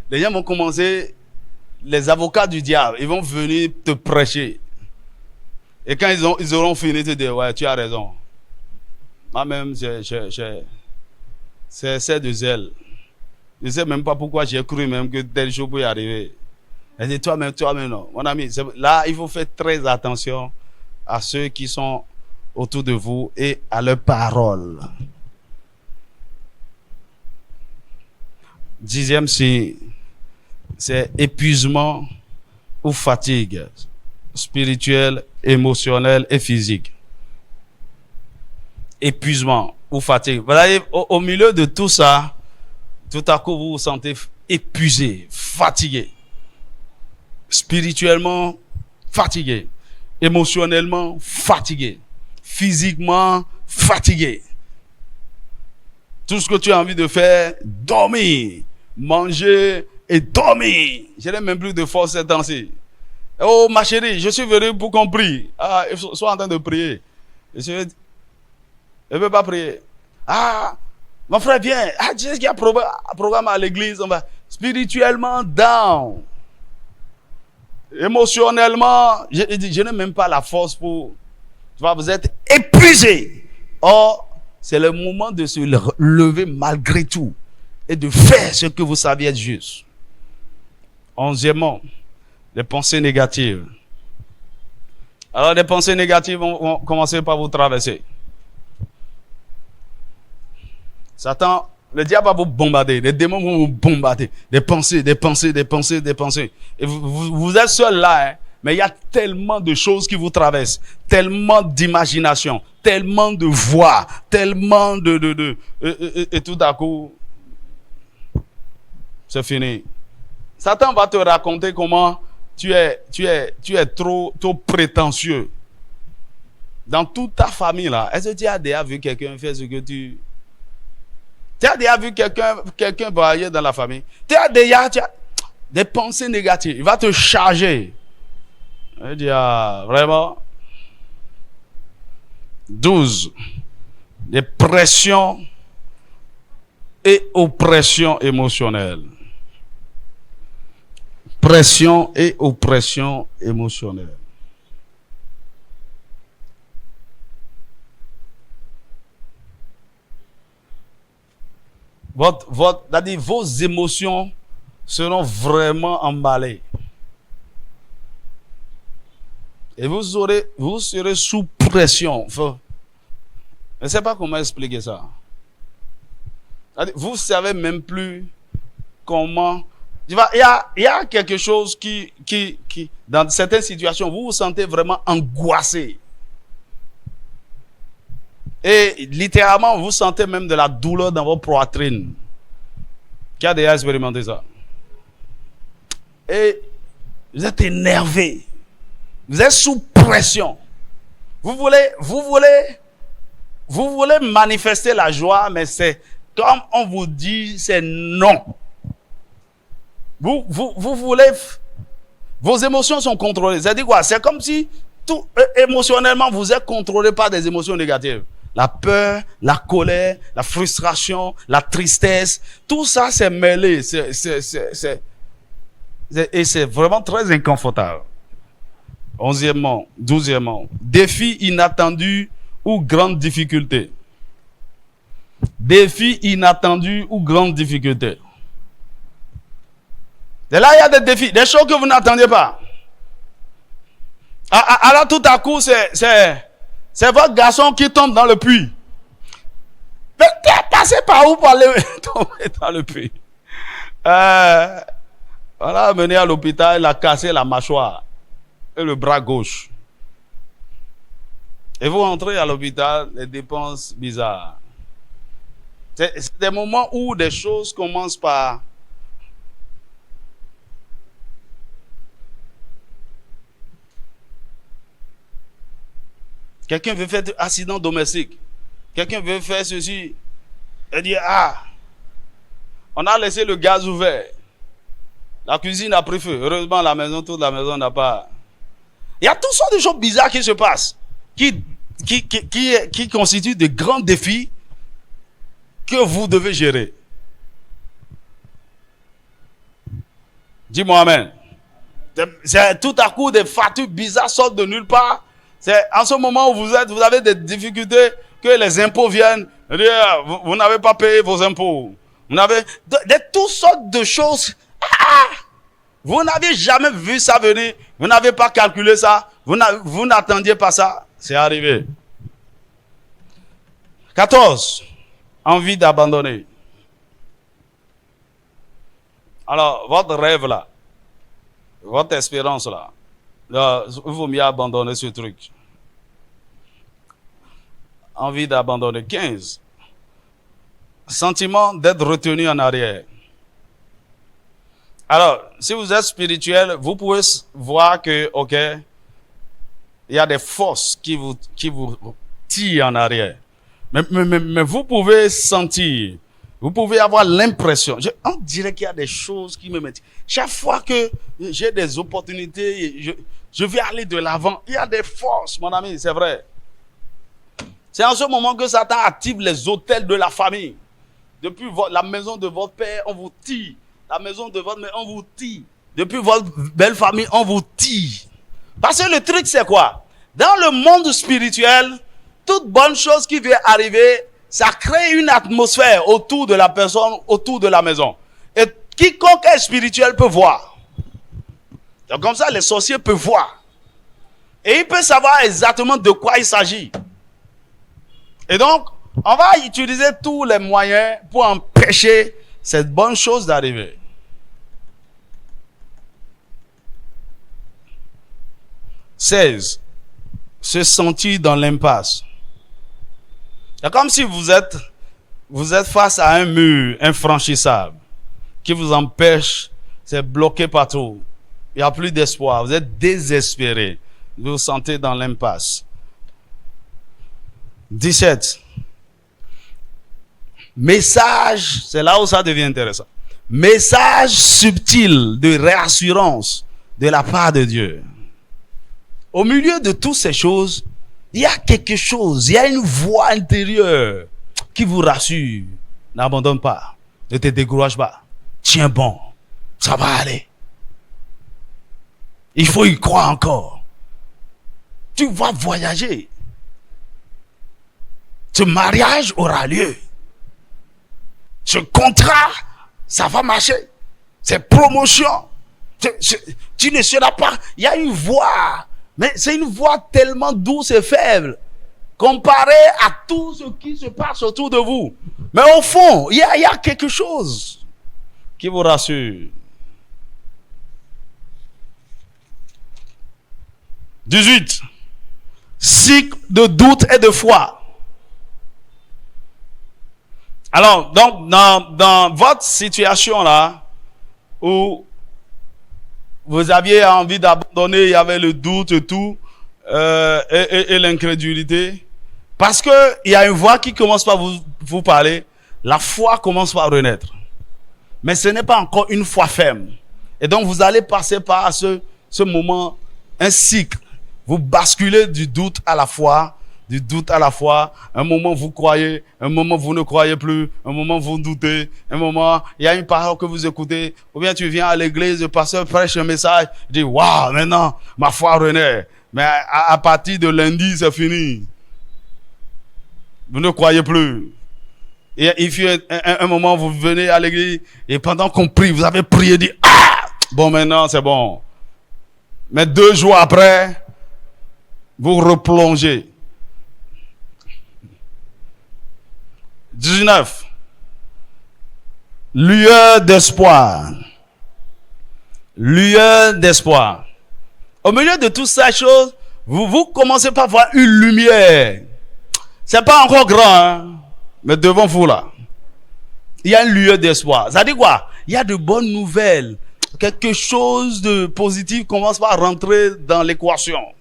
Les gens vont commencer, les avocats du diable, ils vont venir te prêcher. Et quand ils auront fini de te dire, ouais, tu as raison. Moi-même, c'est de zèle. Je ne sais même pas pourquoi j'ai cru même que telle chose peut y arriver. Elle dit toi-même, non. Mon ami, là, il faut faire très attention à ceux qui sont autour de vous et à leurs paroles. 10e signe, c'est épuisement ou fatigue. spirituel, émotionnel et physique. Épuisement ou fatigue. Vous voyez, au milieu de tout ça, tout à coup, vous vous sentez épuisé, fatigué. Spirituellement, fatigué. Émotionnellement, fatigué. Physiquement, fatigué. Tout ce que tu as envie de faire, dormir, manger et dormir. Je n'ai même plus de force ces temps-ci. Oh, ma chérie, je suis venu pour qu'on prie. Ah, sois en train de prier. Je ne veux pas prier. Ah, mon frère, viens. Ah, tu sais qu'il y a un programme à l'église. On va spirituellement down. Émotionnellement, je n'ai même pas la force pour... Tu vois, vous êtes épuisé. Or, c'est le moment de se lever malgré tout et de faire ce que vous saviez être juste. 11e, les pensées négatives. Alors, les pensées négatives vont commencer par vous traverser. Satan, le diable va vous bombarder, les démons vont vous bombarder. Des pensées. Et vous êtes seul là, hein, mais il y a tellement de choses qui vous traversent, tellement d'imagination, tellement de voix, tellement et tout à coup, c'est fini. Satan va te raconter comment tu es trop prétentieux. Dans toute ta famille là, est-ce que tu as déjà vu quelqu'un faire ce que tu... Tu as déjà vu quelqu'un brailler dans la famille? Tu as des pensées négatives. Il va te charger. Il dit, vraiment. 12. Des pressions et oppression émotionnelle. Pression et oppression émotionnelle. C'est-à-dire vos émotions seront vraiment emballées. Et vous serez sous pression. Je ne sais pas comment expliquer ça. Vous ne savez même plus comment... Il y a quelque chose qui, dans certaines situations, vous vous sentez vraiment angoissé. Et littéralement, vous sentez même de la douleur dans vos poitrines. Qui a déjà expérimenté ça? Et vous êtes énervé. Vous êtes sous pression. Vous voulez manifester la joie, mais c'est comme on vous dit, c'est non. Vous voulez... Vos émotions sont contrôlées. C'est-à-dire quoi? C'est comme si tout émotionnellement, vous êtes contrôlé par des émotions négatives. La peur, la colère, la frustration, la tristesse, tout ça c'est mêlé. Et c'est vraiment très inconfortable. 11e, 12e. Défi inattendu ou grande difficulté. Défi inattendu ou grande difficulté. Et là, il y a des défis, des choses que vous n'attendiez pas. Alors tout à coup, c'est votre garçon qui tombe dans le puits. Mais tu es passé par où pour aller tomber dans le puits? On l'a amené à l'hôpital, il a cassé la mâchoire et le bras gauche. Et vous rentrez à l'hôpital, les dépenses bizarres. C'est des moments où des choses commencent par... Quelqu'un veut faire un accident domestique. Quelqu'un veut faire ceci. Et dit, on a laissé le gaz ouvert. La cuisine a pris feu. Heureusement, toute la maison n'a pas... Il y a toutes sortes de choses bizarres qui se passent. Qui constituent de grands défis que vous devez gérer. Dis-moi amen. C'est tout à coup des fatigues bizarres sortent de nulle part. C'est en ce moment où vous avez des difficultés, que les impôts viennent, vous n'avez pas payé vos impôts. Vous avez toutes sortes de choses. Vous n'aviez jamais vu ça venir, vous n'avez pas calculé ça, vous n'attendiez pas ça, c'est arrivé. 14. Envie d'abandonner. Alors, votre rêve là, votre espérance là, il vaut mieux abandonner ce truc. Envie d'abandonner. 15. Sentiment d'être retenu en arrière. Alors, si vous êtes spirituel, vous pouvez voir que, ok, il y a des forces qui vous tirent en arrière. Mais vous pouvez sentir, vous pouvez avoir l'impression, on dirait qu'il y a des choses qui me mettent. Chaque fois que j'ai des opportunités, je vais aller de l'avant. Il y a des forces, mon ami, c'est vrai. C'est en ce moment que Satan active les autels de la famille. Depuis la maison de votre père, on vous tire. La maison de votre mère, on vous tire. Depuis votre belle famille, on vous tire. Parce que le truc, c'est quoi? Dans le monde spirituel, toute bonne chose qui vient arriver, ça crée une atmosphère autour de la personne, autour de la maison. Et quiconque est spirituel peut voir. Donc comme ça, les sorciers peuvent voir. Et ils peuvent savoir exactement de quoi il s'agit. Et donc, on va utiliser tous les moyens pour empêcher cette bonne chose d'arriver. « 16. Se sentir dans l'impasse. » C'est comme si vous êtes face à un mur infranchissable qui vous empêche, c'est bloqué partout. Il n'y a plus d'espoir. Vous êtes désespéré. Vous vous sentez dans l'impasse. 17. Message, c'est là où ça devient intéressant. Message subtil de réassurance de la part de Dieu. Au milieu de toutes ces choses, il y a quelque chose, il y a une voix intérieure qui vous rassure. N'abandonne pas, ne te décourage pas. Tiens bon, ça va aller. Il faut y croire encore. Tu vas voyager. Ce mariage aura lieu. Ce contrat, ça va marcher. C'est promotion. Tu ne seras pas. Il y a une voix. Mais c'est une voix tellement douce et faible. Comparée à tout ce qui se passe autour de vous. Mais au fond, il y a quelque chose qui vous rassure. 18. Cycle de doute et de foi. Alors, donc, dans votre situation là, où vous aviez envie d'abandonner, il y avait le doute et tout, et l'incrédulité, parce que il y a une voix qui commence par vous parler, la foi commence par renaître. Mais ce n'est pas encore une foi ferme. Et donc, vous allez passer par ce moment, un cycle. Vous basculez du doute à la foi, du doute à la foi. Un moment, vous croyez. Un moment, vous ne croyez plus. Un moment, vous doutez. Un moment, il y a une parole que vous écoutez. Ou bien tu viens à l'église, le pasteur prêche un message. Il dit, waouh, maintenant, ma foi renaît. Mais à partir de lundi, c'est fini. Vous ne croyez plus. Et il fait un moment, vous venez à l'église. Et pendant qu'on prie, vous avez prié, dit, ah, bon, maintenant, c'est bon. Mais 2 jours après, vous replongez. 19. Lueur d'espoir. Lueur d'espoir. Au milieu de toutes ces choses, vous commencez par voir une lumière. C'est pas encore grand, hein, mais devant vous là, il y a une lueur d'espoir. Ça dit quoi? Il y a de bonnes nouvelles. Quelque chose de positif commence par rentrer dans l'équation.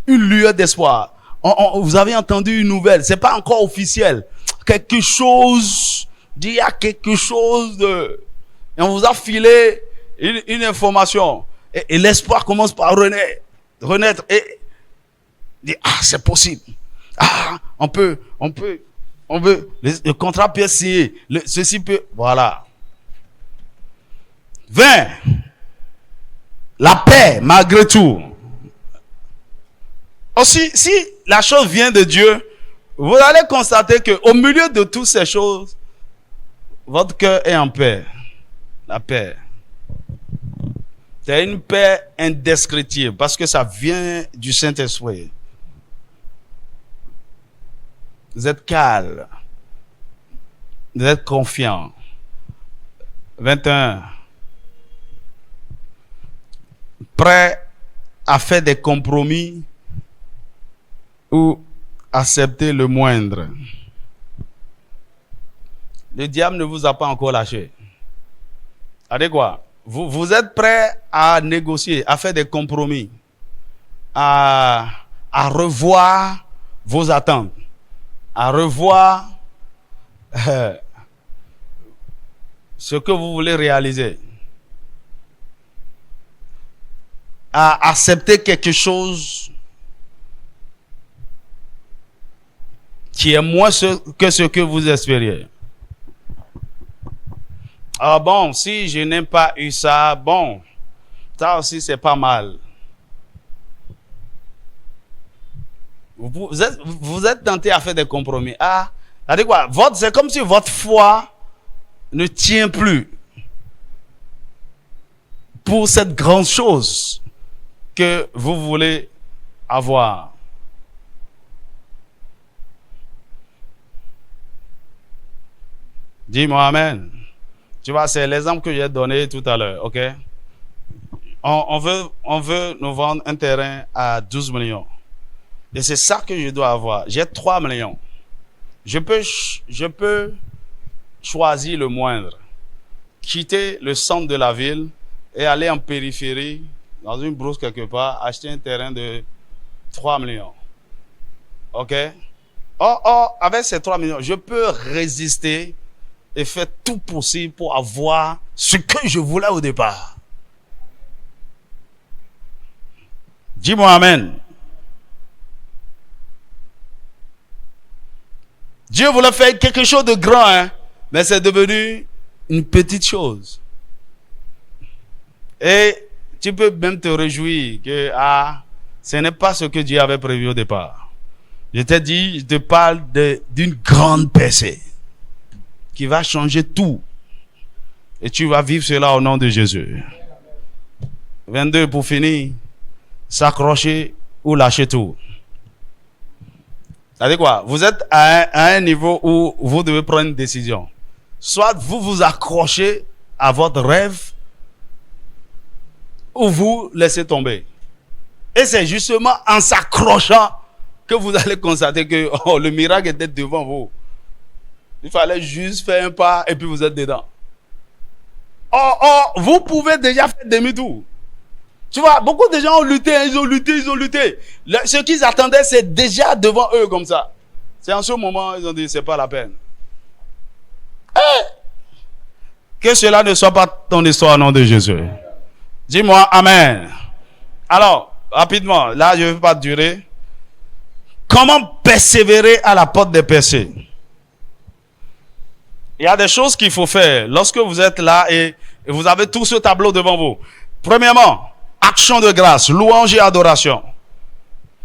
Une lueur d'espoir. Vous avez entendu une nouvelle, c'est pas encore officiel. Quelque chose, il y a quelque chose de... Et on vous a filé une information. Et l'espoir commence par renaître. Et dit, ah, c'est possible. Ah, on peut. Le contrat peut signer. Ceci peut... Voilà. 20. La paix, malgré tout. Aussi, si la chose vient de Dieu, vous allez constater qu'au milieu de toutes ces choses, votre cœur est en paix. La paix. C'est une paix indescriptible parce que ça vient du Saint-Esprit. Vous êtes calme. Vous êtes confiant. 21. prêt à faire des compromis ou accepter le moindre? Le diable ne vous a pas encore lâché. Allez quoi? Vous êtes prêt à négocier, à faire des compromis, à revoir vos attentes, à revoir ce que vous voulez réaliser, à accepter quelque chose qui est moins que ce que vous espériez. Ah bon, si je n'ai pas eu ça, bon, ça aussi c'est pas mal. Vous êtes tenté à faire des compromis. Ah, c'est quoi? C'est comme si votre foi ne tient plus pour cette grande chose que vous voulez avoir. Dis-moi amen. Tu vois, c'est l'exemple que j'ai donné tout à l'heure, ok? On veut nous vendre un terrain à 12 millions. Et c'est ça que je dois avoir. J'ai 3 millions. Je peux choisir le moindre. Quitter le centre de la ville et aller en périphérie, dans une brousse quelque part, acheter un terrain de 3 millions. Ok? Avec ces 3 millions, je peux résister et faire tout possible pour avoir ce que je voulais au départ. Dis-moi amen. Dieu voulait faire quelque chose de grand, hein, mais c'est devenu une petite chose. Et tu peux même te réjouir que ce n'est pas ce que Dieu avait prévu au départ. Je t'ai dit, je te parle d'une grande percée qui va changer tout. Et tu vas vivre cela au nom de Jésus. 22 pour finir. S'accrocher ou lâcher tout. C'est-à-dire quoi? Vous êtes à un niveau où vous devez prendre une décision. Soit vous vous accrochez à votre rêve, ou vous laissez tomber. Et c'est justement en s'accrochant que vous allez constater que le miracle était devant vous. Il fallait juste faire un pas et puis vous êtes dedans. Vous pouvez déjà faire demi-tour. Tu vois, beaucoup de gens ont lutté, ils ont lutté. Ce qu'ils attendaient, c'est déjà devant eux comme ça. C'est en ce moment, ils ont dit, c'est pas la peine. Que cela ne soit pas ton histoire au nom de Jésus. Dis-moi amen. Alors, rapidement, là je ne vais pas durer. Comment persévérer à la porte des percées? Il y a des choses qu'il faut faire lorsque vous êtes là et vous avez tout ce tableau devant vous. Premièrement, action de grâce, louange et adoration.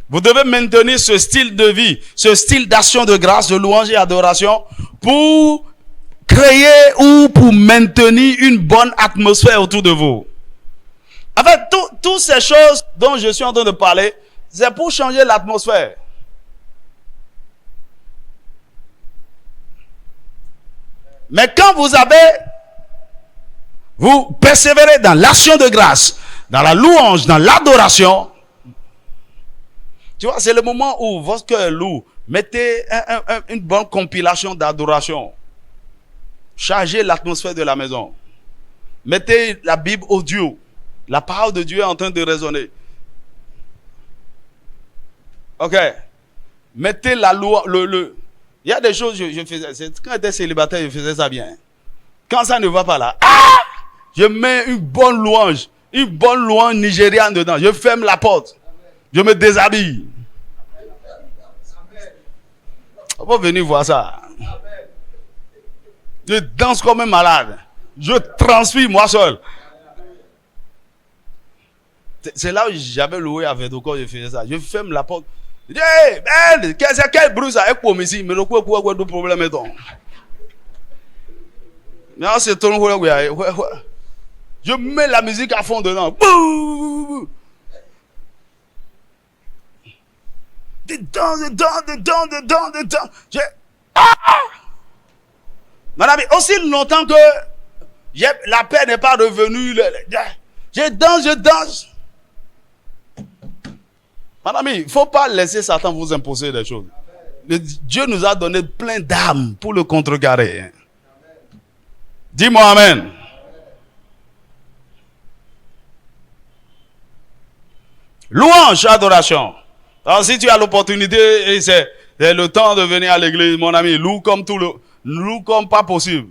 Vous devez maintenir ce style de vie, ce style d'action de grâce, de louange et adoration pour créer ou pour maintenir une bonne atmosphère autour de vous. En fait, toutes ces choses dont je suis en train de parler, c'est pour changer l'atmosphère. Mais quand vous persévérez dans l'action de grâce, dans la louange, dans l'adoration, tu vois, c'est le moment où votre cœur lourd, mettez une bonne compilation d'adoration. Chargez l'atmosphère de la maison. Mettez la Bible audio. La parole de Dieu est en train de résonner. Ok. Mettez la loi, il y a des choses que je faisais. Quand j'étais célibataire, je faisais ça bien. Quand ça ne va pas là, je mets une bonne louange nigériane dedans. Je ferme la porte. Je me déshabille. On va venir voir ça. Je danse comme un malade. Je transpire moi seul. C'est là où j'avais loué avec Vedoko, je faisais ça. Je ferme la porte. Je dis, hey, Ben, quel bruit ça est pour me ici? Mais le quoi de problème est donc? Non, c'est ton je mets la musique à fond dedans. Dedans. Madame, aussi longtemps que la paix n'est pas revenue, je danse. Mon ami, il ne faut pas laisser Satan vous imposer des choses. Dieu nous a donné plein d'âmes pour le contrecarrer. Dis-moi amen. Louange, adoration. Alors si tu as l'opportunité et c'est le temps de venir à l'église, mon ami, loue comme pas possible.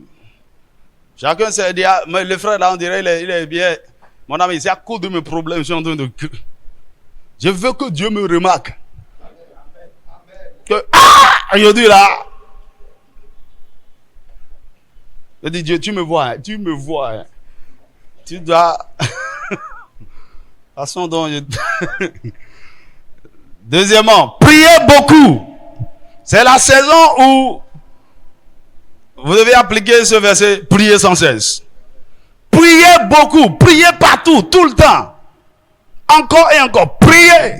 Chacun s'est dit, mais le frère là on dirait il est bien. Mon ami, c'est à cause de mes problèmes, je suis en train de... Je veux que Dieu me remarque. Que, aujourd'hui là, je dis Dieu, tu me vois. Tu dois... Façon dont Deuxièmement, priez beaucoup. C'est la saison où vous devez appliquer ce verset, priez sans cesse. Priez beaucoup, priez partout, tout le temps. Encore et encore, priez.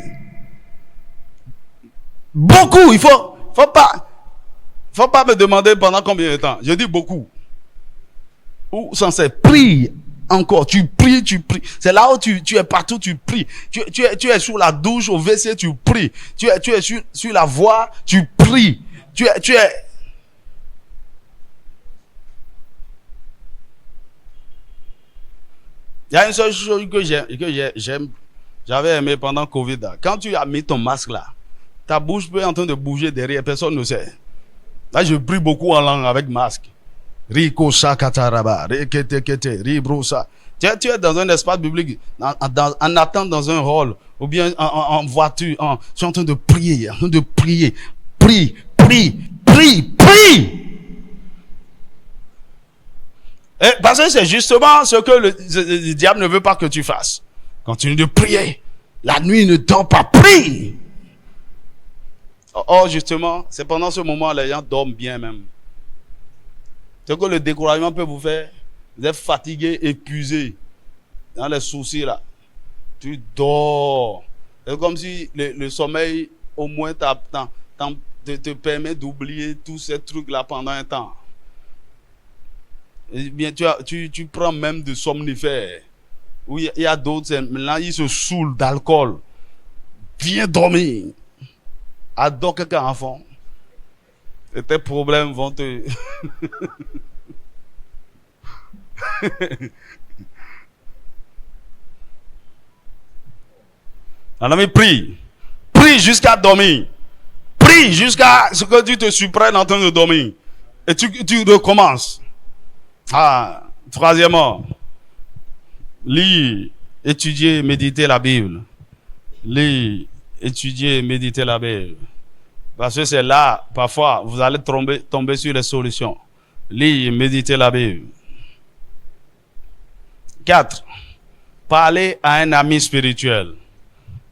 Beaucoup, il faut pas me demander pendant combien de temps. Je dis beaucoup. Ou sans cesse, prie. Encore, tu pries. C'est là où tu es partout, tu pries. Tu es sur la douche, au WC, tu pries. Tu es sur la voie, tu pries. Tu es... Il y a une seule chose que j'aime, j'avais aimé pendant Covid. Là. Quand tu as mis ton masque là, ta bouche peut être en train de bouger derrière, personne ne sait. Là, je prie beaucoup en langue avec masque. Riko Sakataraba, Rekete, Ribrosa. Tu es dans un espace public, en attente dans un hall, ou bien en voiture, tu es en train de prier, Prie. Et parce que c'est justement ce que le diable ne veut pas que tu fasses. Continue de prier. La nuit ne dort pas, prie. Or, justement, c'est pendant ce moment les gens dorment bien même. Ce que le découragement peut vous faire, vous êtes fatigué, épuisé, dans les soucis là. Tu dors. C'est comme si le sommeil, au moins, te permet d'oublier tous ces trucs là pendant un temps. Et bien, tu prends même de somnifères. Où il y a d'autres, maintenant ils se saoulent d'alcool. Viens dormir. Adore quelqu'un en fond. Et tes problèmes vont te... Un ami, prie. Prie jusqu'à dormir. Prie jusqu'à ce que tu te surprennes en train de dormir. Et tu recommences. Troisièmement, lire, étudier, méditer la Bible. Lire, étudier, méditer la Bible. Parce que c'est là, parfois, vous allez tomber sur les solutions. Lire, méditer la Bible. 4. Parler à un ami spirituel.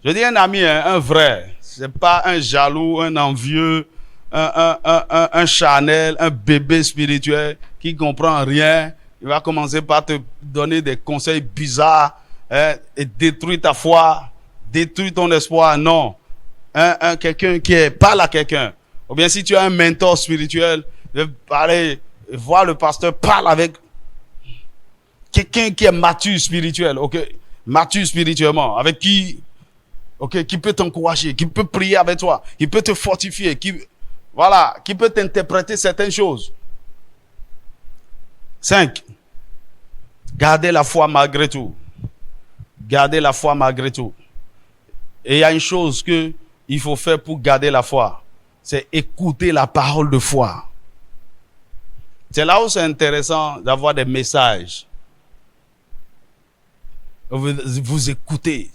Je dis un ami, un vrai. C'est pas un jaloux, un envieux, un charnel, un bébé spirituel qui comprend rien. Il va commencer par te donner des conseils bizarres et détruire ta foi, détruire ton espoir. Non. Quelqu'un qui parle à quelqu'un. Ou bien si tu as un mentor spirituel, voir le pasteur, parle avec quelqu'un qui est mature spirituel, ok, mature spirituellement, avec qui peut t'encourager, qui peut prier avec toi, qui peut te fortifier, qui peut t'interpréter certaines choses. 5. Gardez la foi malgré tout. Gardez la foi malgré tout. Et il y a une chose que il faut faire pour garder la foi, c'est écouter la parole de foi. C'est là où c'est intéressant d'avoir des messages. Vous écoutez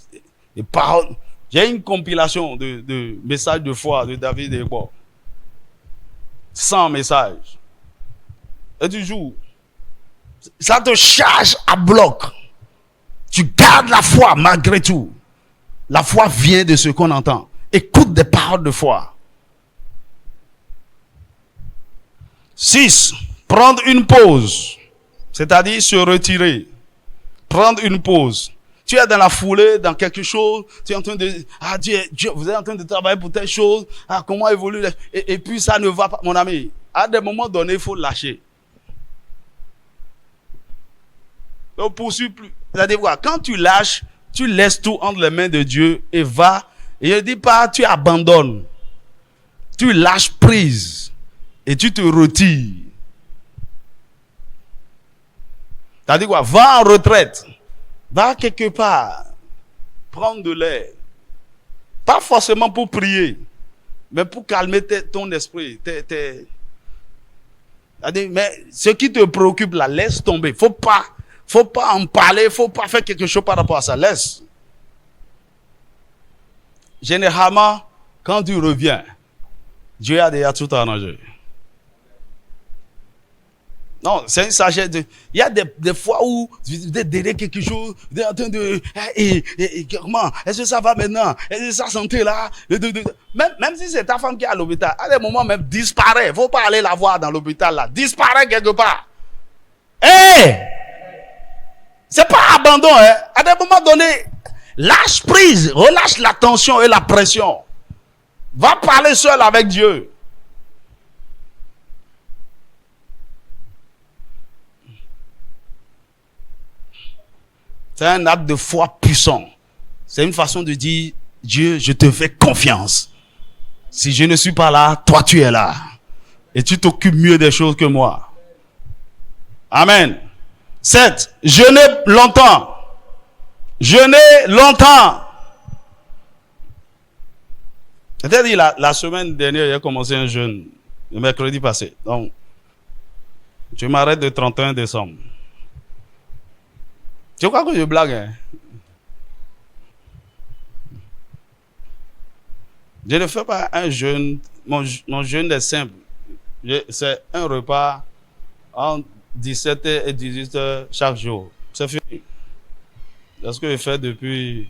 les paroles. J'ai une compilation de messages de foi de David et Bob. 100 messages. Et du jour, ça te charge à bloc. Tu gardes la foi malgré tout. La foi vient de ce qu'on entend. Écoute des paroles de foi. 6. Prendre une pause. C'est-à-dire se retirer. Prendre une pause. Tu es dans la foulée, dans quelque chose, tu es en train de... Dieu, vous êtes en train de travailler pour telle chose. Comment évoluer et puis ça ne va pas. Mon ami, à des moments donnés, il faut lâcher. Donc poursuis plus. C'est-à-dire quoi? Quand tu lâches, tu laisses tout entre les mains de Dieu et va Et je ne dis pas tu abandonnes. Tu lâches prise. Et tu te retires. T'as dit quoi? Va en retraite. Va quelque part. Prendre de l'air. Pas forcément pour prier. Mais pour calmer ton esprit. Mais ce qui te préoccupe là, laisse tomber. Faut pas en parler. Faut pas faire quelque chose par rapport à ça. Laisse. Généralement, quand tu reviens, Dieu a déjà tout arrangé. Non, c'est une sagesse. Il y a des fois où vous êtes derrière quelque chose, vous êtes en train de... comment? Est-ce que ça va maintenant? Est-ce que sa santé là? Même si c'est ta femme qui est à l'hôpital, à des moments même disparaît. Il ne faut pas aller la voir dans l'hôpital là. Disparaît quelque part. C'est pas abandon. À des moments donnés, lâche prise, relâche la tension et la pression. Va parler seul avec Dieu. C'est un acte de foi puissant. C'est une façon de dire, Dieu, je te fais confiance. Si je ne suis pas là, toi tu es là. Et tu t'occupes mieux des choses que moi. Amen. 7. Jeûner longtemps. Jeûner longtemps. C'est-à-dire la semaine dernière, j'ai commencé un jeûne. Le mercredi passé. Donc, je m'arrête le 31 décembre. Tu crois que je blague, hein? Je ne fais pas un jeûne. Mon jeûne est simple. C'est un repas entre 17h et 18h chaque jour. C'est fini. C'est ce que je fais depuis...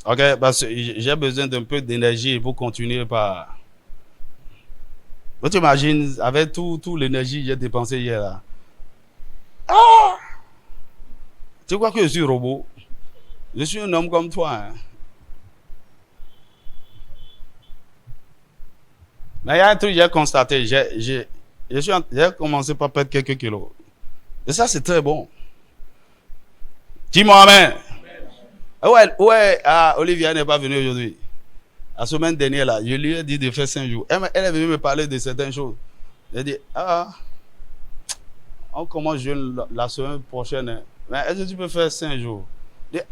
Ok, parce que j'ai besoin d'un peu d'énergie pour continuer par... Tu imagines, avec toute l'énergie que j'ai dépensée hier là. Tu crois que je suis robot? Je suis un homme comme toi. Hein? Mais il y a un truc que j'ai constaté. J'ai commencé par perdre quelques kilos. Et ça, c'est très bon. Dis-moi amen. Olivia n'est pas venue aujourd'hui. La semaine dernière, là, je lui ai dit de faire 5 jours. Elle est venue me parler de certaines choses. J'ai dit, on commence jeûne la semaine prochaine. Hein. Mais est-ce que tu peux faire 5 jours? Je dis,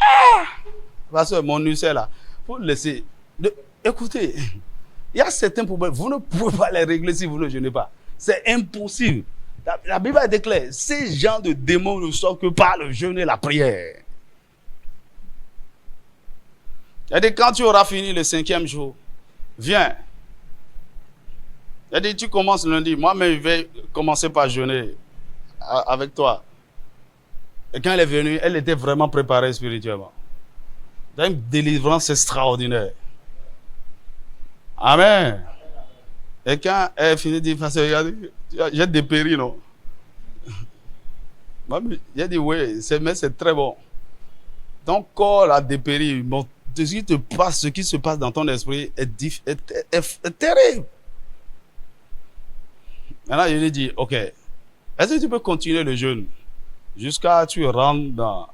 parce que mon ulcère là, il faut le laisser. Écoutez, il y a certains problèmes, vous ne pouvez pas les régler si vous ne jeûnez pas. C'est impossible. La Bible est claire. Ces gens de démons ne sortent que par le jeûne et la prière. Il dit, quand tu auras fini le 5e jour, viens. Il dit, tu commences lundi. Moi-même, je vais commencer par jeûner avec toi. Et quand elle est venue, elle était vraiment préparée spirituellement. C'est une délivrance extraordinaire. Amen. Et quand elle finit de dire, j'ai dépéri, non? J'ai dit, oui, mais c'est très bon. Ton corps a dépéri. Bon, ce qui se passe dans ton esprit est terrible. Maintenant, je lui ai dit, ok, est-ce que tu peux continuer le jeûne jusqu'à ce que tu rentres dans...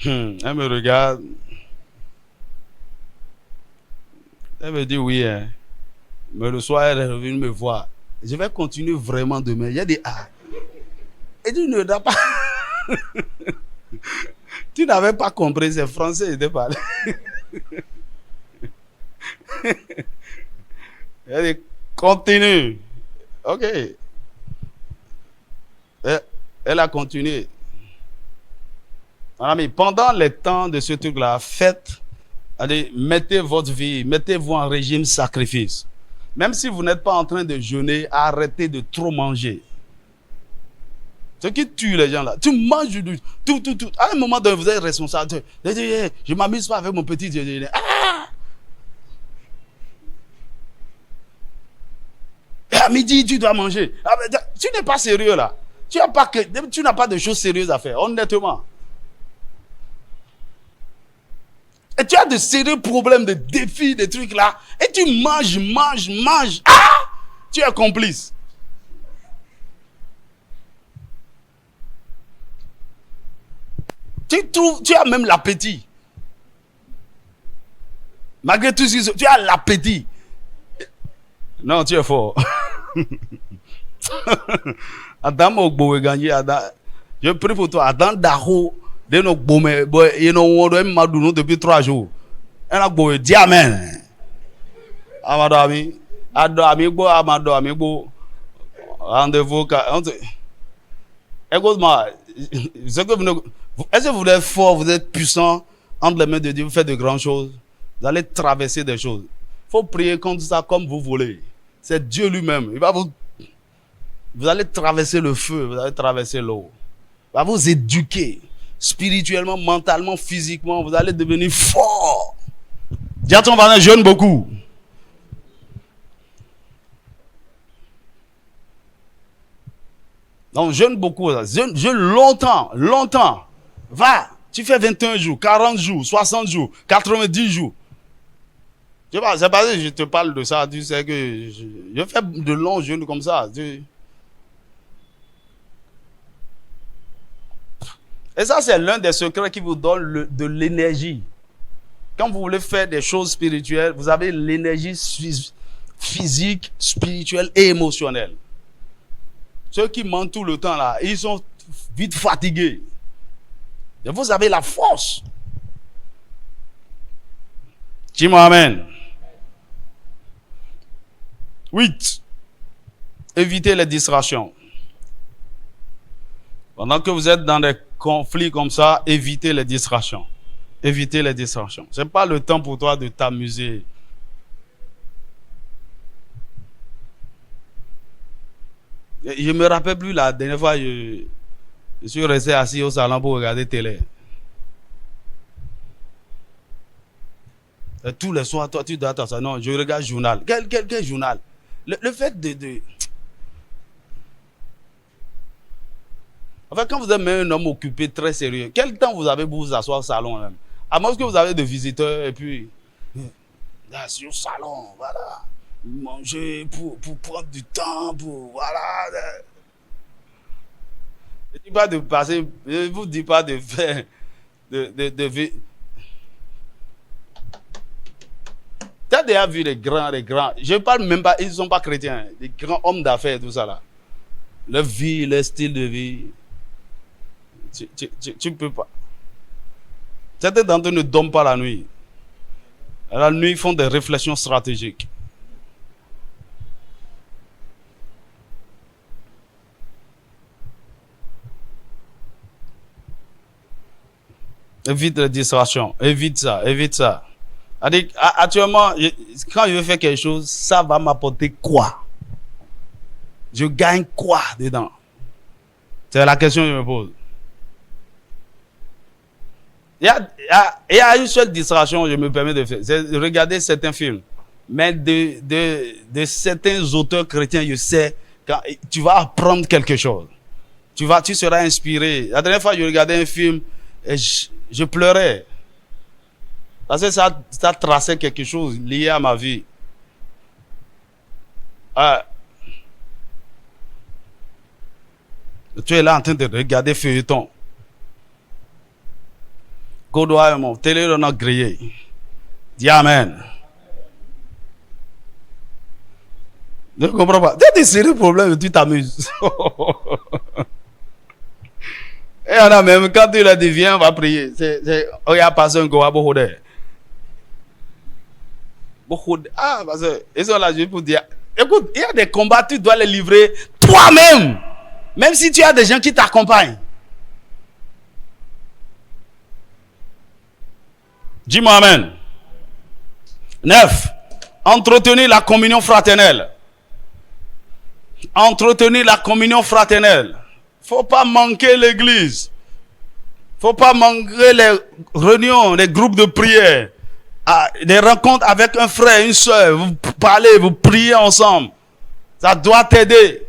Elle me regarde. Elle me dit oui. Hein. Mais le soir, elle est revenue me voir. Je vais continuer vraiment demain. Il y a des Et tu ne dois pas... Tu n'avais pas compris, c'est français, je t'ai parlé. Elle dit, continue. Ok. Elle a continué. Ami, pendant les temps de ce truc-là, mettez votre vie, mettez-vous en régime sacrifice. Même si vous n'êtes pas en train de jeûner, arrêtez de trop manger. Ce qui tue les gens là, tu manges tout. À un moment donné, vous êtes responsable. Je ne m'amuse pas avec mon petit déjeuner. À midi, tu dois manger. Tu n'es pas sérieux là. Tu n'as pas de choses sérieuses à faire, honnêtement. Et tu as de sérieux problèmes, de défis, des trucs là. Et tu manges. Tu es complice. Tu as même l'appétit. Malgré tout ce que tu as l'appétit. Non, tu es fort. Adam Ogbo gagné Adam. Je prie pour toi. Adam Daro de nos bombes, ils n'ont pas depuis 3 jours. Et on a beau dire amen. Amadami, Adamigo, Amado Amigo. Rendez-vous. Écoute-moi. Est-ce que vous êtes fort, vous êtes puissant entre les mains de Dieu, vous faites de grandes choses. Vous allez traverser des choses. Il faut prier contre ça comme vous voulez. C'est Dieu lui-même. Il va vous allez traverser le feu, vous allez traverser l'eau. Il va vous éduquer spirituellement, mentalement, physiquement. Vous allez devenir fort. Dis à ton voisin, jeûne beaucoup. Donc, jeûne beaucoup. Jeûne longtemps, longtemps. Va, tu fais 21 jours, 40 jours, 60 jours, 90 jours. C'est pas que je te parle de ça, tu sais que je fais de longs jeûnes comme ça. Et ça, c'est l'un des secrets qui vous donne de l'énergie. Quand vous voulez faire des choses spirituelles, vous avez l'énergie physique, spirituelle et émotionnelle. Ceux qui mentent tout le temps là, ils sont vite fatigués. Et vous avez la force. Dis-moi amen. 8. Évitez les distractions. Pendant que vous êtes dans des conflits comme ça, évitez les distractions. Évitez les distractions. Ce n'est pas le temps pour toi de t'amuser. Je ne me rappelle plus la dernière fois, je suis resté assis au salon pour regarder télé. Et tous les soirs, toi, tu dois attendre ça. Non, je regarde le journal. Quel journal? Le fait de... En fait, quand vous êtes même un homme occupé, très sérieux, quel temps vous avez pour vous asseoir au salon même? À moins que vous avez des visiteurs et puis... Là, sur le salon, voilà. Manger pour prendre du temps, pour... Voilà. Je ne dis pas de passer... Je ne vous dis pas de faire... Tu as déjà vu les grands... Je ne parle même pas... Ils ne sont pas chrétiens. Les grands hommes d'affaires, tout ça là. Leur vie, leur style de vie... Tu ne peux pas. Certains d'entre eux ne dorment pas la nuit. La nuit, ils font des réflexions stratégiques. Évite les distractions. Évite ça. Évite ça. Actuellement, quand je veux faire quelque chose, ça va m'apporter quoi? Je gagne quoi dedans? C'est la question que je me pose. Il y a une seule distraction que je me permets de faire, c'est de regarder certains films. Mais de certains auteurs chrétiens, je sais, quand tu vas apprendre quelque chose. Tu seras inspiré. La dernière fois, je regardais un film et je pleurais. Parce que ça traçait quelque chose lié à ma vie. Tu es là en train de regarder feuilleton. Godoy, mon télé on a grillé. Dis amen. Je ne comprends pas. Tu as des sérieux problèmes et tu t'amuses. Et on a même, quand tu leur dis viens, on va prier. Il y a passé un goa beaucoup de. Ah, parce que ils sont là juste pour dire écoute, il y a des combats, tu dois les livrer toi-même. Même si tu as des gens qui t'accompagnent. Dis-moi amen. 9. Entretenir la communion fraternelle. Entretenir la communion fraternelle. Faut pas manquer l'église. Faut pas manquer les réunions, les groupes de prière. Des rencontres avec un frère, une soeur. Vous parlez, vous priez ensemble. Ça doit t'aider.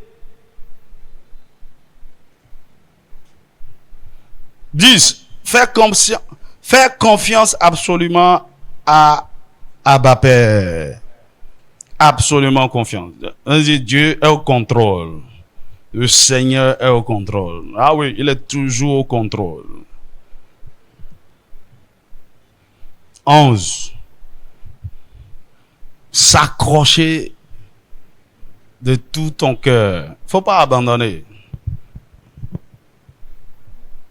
10. Faire confiance absolument à Abba Père. Absolument confiance. Dieu est au contrôle. Le Seigneur est au contrôle. Ah oui, il est toujours au contrôle. 11. S'accrocher de tout ton cœur. Faut pas abandonner.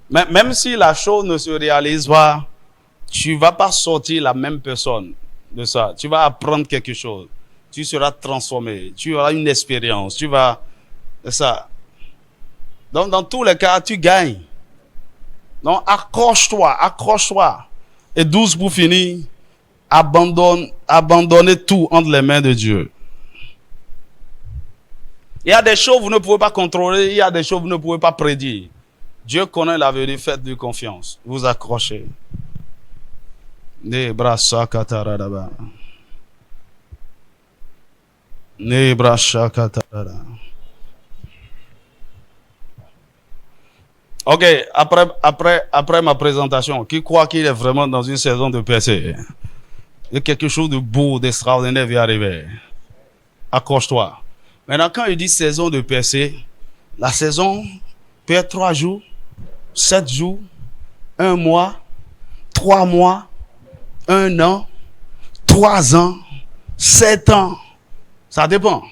Même si la chose ne se réalise pas, tu vas pas sortir la même personne de ça. Tu vas apprendre quelque chose. Tu seras transformé. Tu auras une expérience. Tu vas... C'est ça. Donc, dans tous les cas, tu gagnes. Donc, accroche-toi. Et 12 pour finir, abandonnez tout entre les mains de Dieu. Il y a des choses que vous ne pouvez pas contrôler, il y a des choses que vous ne pouvez pas prédire. Dieu connaît l'avenir, faites-lui confiance. Vous accrochez. Ok, après ma présentation, qui croit qu'il est vraiment dans une saison de percée? Il y a quelque chose de beau, d'extraordinaire qui va arriver. Accroche-toi. Maintenant, quand il dit saison de percée, la saison peut être 3 jours, 7 jours, 1 mois, 3 mois, 1 an, 3 ans, 7 ans. Ça dépend.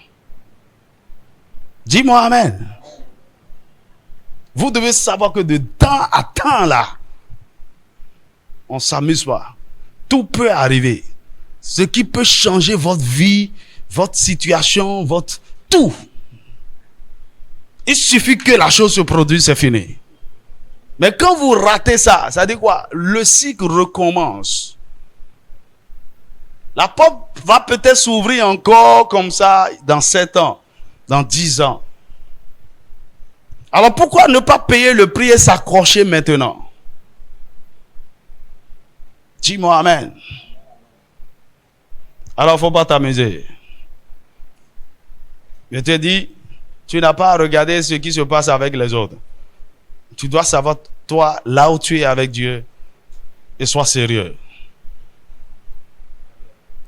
Dis-moi amen. Vous devez savoir que de temps à temps là, on ne s'amuse pas. Tout peut arriver. Ce qui peut changer votre vie, votre situation, votre tout. Il suffit que la chose se produise, c'est fini. Mais quand vous ratez ça, ça dit quoi? Le cycle recommence. La porte va peut-être s'ouvrir encore comme ça dans 7 ans, dans 10 ans. Alors pourquoi ne pas payer le prix et s'accrocher maintenant? Dis-moi amen. Alors il ne faut pas t'amuser. Je te dis, tu n'as pas à regarder ce qui se passe avec les autres. Tu dois savoir, toi, là où tu es avec Dieu, et sois sérieux.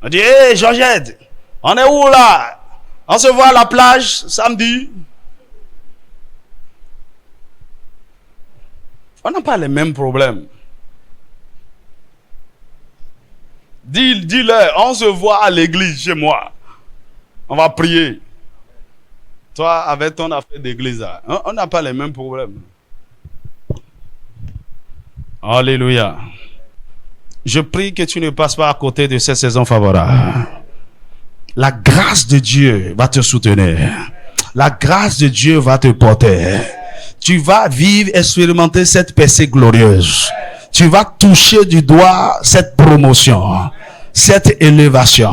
On dit, hé, Georgette, on est où là? On se voit à la plage samedi. On n'a pas les mêmes problèmes. Dis-leur, on se voit à l'église chez moi. On va prier. Toi, avec ton affaire d'église, on n'a pas les mêmes problèmes. Alléluia. Je prie que tu ne passes pas à côté de cette saison favorable. La grâce de Dieu va te soutenir. La grâce de Dieu va te porter. Tu vas vivre, expérimenter cette percée glorieuse. Tu vas toucher du doigt cette promotion, cette élévation,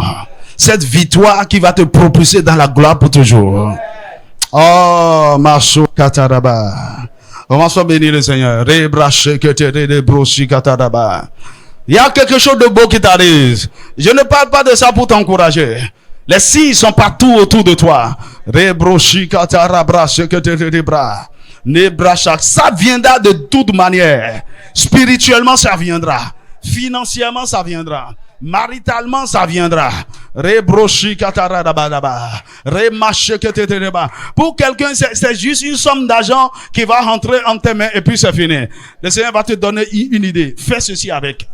cette victoire qui va te propulser dans la gloire pour toujours. Oh, Maso Kataraba. On va bénir le Seigneur. Il y a quelque chose de beau qui t'arrive. Je ne parle pas de ça pour t'encourager. Les signes sont partout autour de toi. Ça viendra de toute manière. Spirituellement, ça viendra. Financièrement, ça viendra. Maritalement, ça viendra. Pour quelqu'un, c'est juste une somme d'argent qui va rentrer en tes mains et puis c'est fini. Le Seigneur va te donner une idée. Fais ceci avec.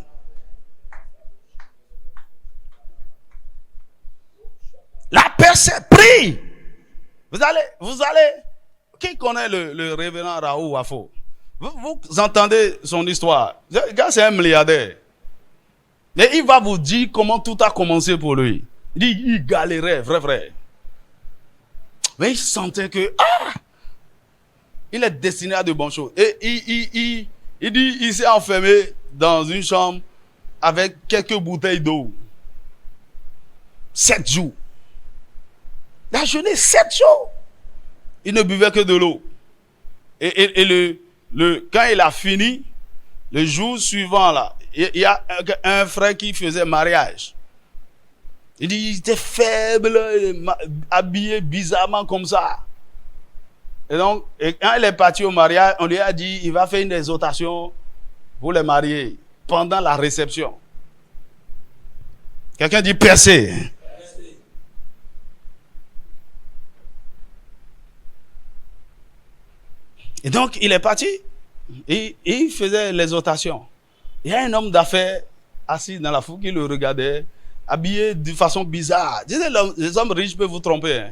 La percée, prie. Vous allez. Qui connaît le révérend Raoul Wafo? Vous entendez son histoire. Le gars, c'est un milliardaire. Et il va vous dire comment tout a commencé pour lui. Il dit, il galérait, vrai. Mais il sentait que, il est destiné à de bonnes choses. Et il dit, il s'est enfermé dans une chambre avec quelques bouteilles d'eau. 7 jours. Il a jeûné 7 jours. Il ne buvait que de l'eau. Et quand il a fini, le jour suivant, là, il y a un frère qui faisait mariage. Il dit, il était faible, habillé bizarrement comme ça. Et donc, quand il est parti au mariage, on lui a dit, il va faire une exhortation pour les mariés pendant la réception. Quelqu'un dit percé. Et donc, il est parti et il faisait l'exhortation. Il y a un homme d'affaires assis dans la foule qui le regardait, habillé de façon bizarre. Les hommes riches peuvent vous tromper. Hein.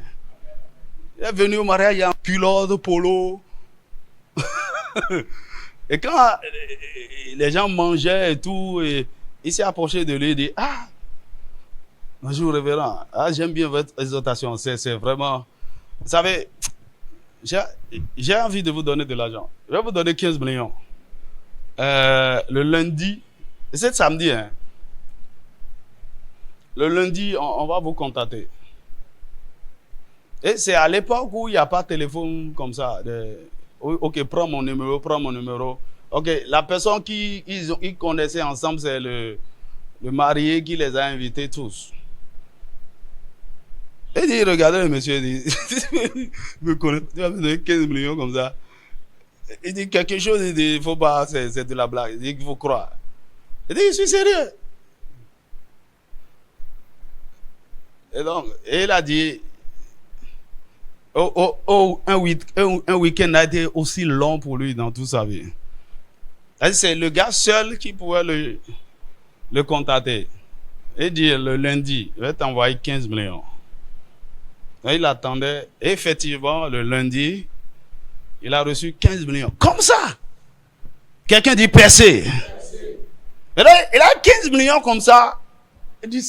Il est venu au mariage, il y a un culotte de polo. Et quand les gens mangeaient et tout, et il s'est approché de lui et dit, ah, bonjour révérend, ah, j'aime bien votre exhortation, c'est vraiment, vous savez, j'ai envie de vous donner de l'argent. Je vais vous donner 15 millions. Le lundi, c'est samedi, hein. Le lundi, on va vous contacter. Et c'est à l'époque où il n'y a pas de téléphone comme ça. Ok, prends mon numéro, prends mon numéro. Ok, la personne qu'ils connaissaient ensemble, c'est le marié qui les a invités tous. Et il regardait le monsieur, il dit, me connais, tu vas me donner 15 millions comme ça. Il dit quelque chose, il dit, il faut pas, c'est de la blague. Il dit qu'il faut croire. Il dit, je suis sérieux. Et donc, il a dit, un week-end a été aussi long pour lui dans toute sa vie. C'est le gars seul qui pouvait le contacter. Il dit, le lundi, je vais t'envoyer 15 millions. Et il attendait. Et effectivement, le lundi, il a reçu 15 millions. Comme ça. Quelqu'un dit percé. Et là, il a 15 millions comme ça. Il dit,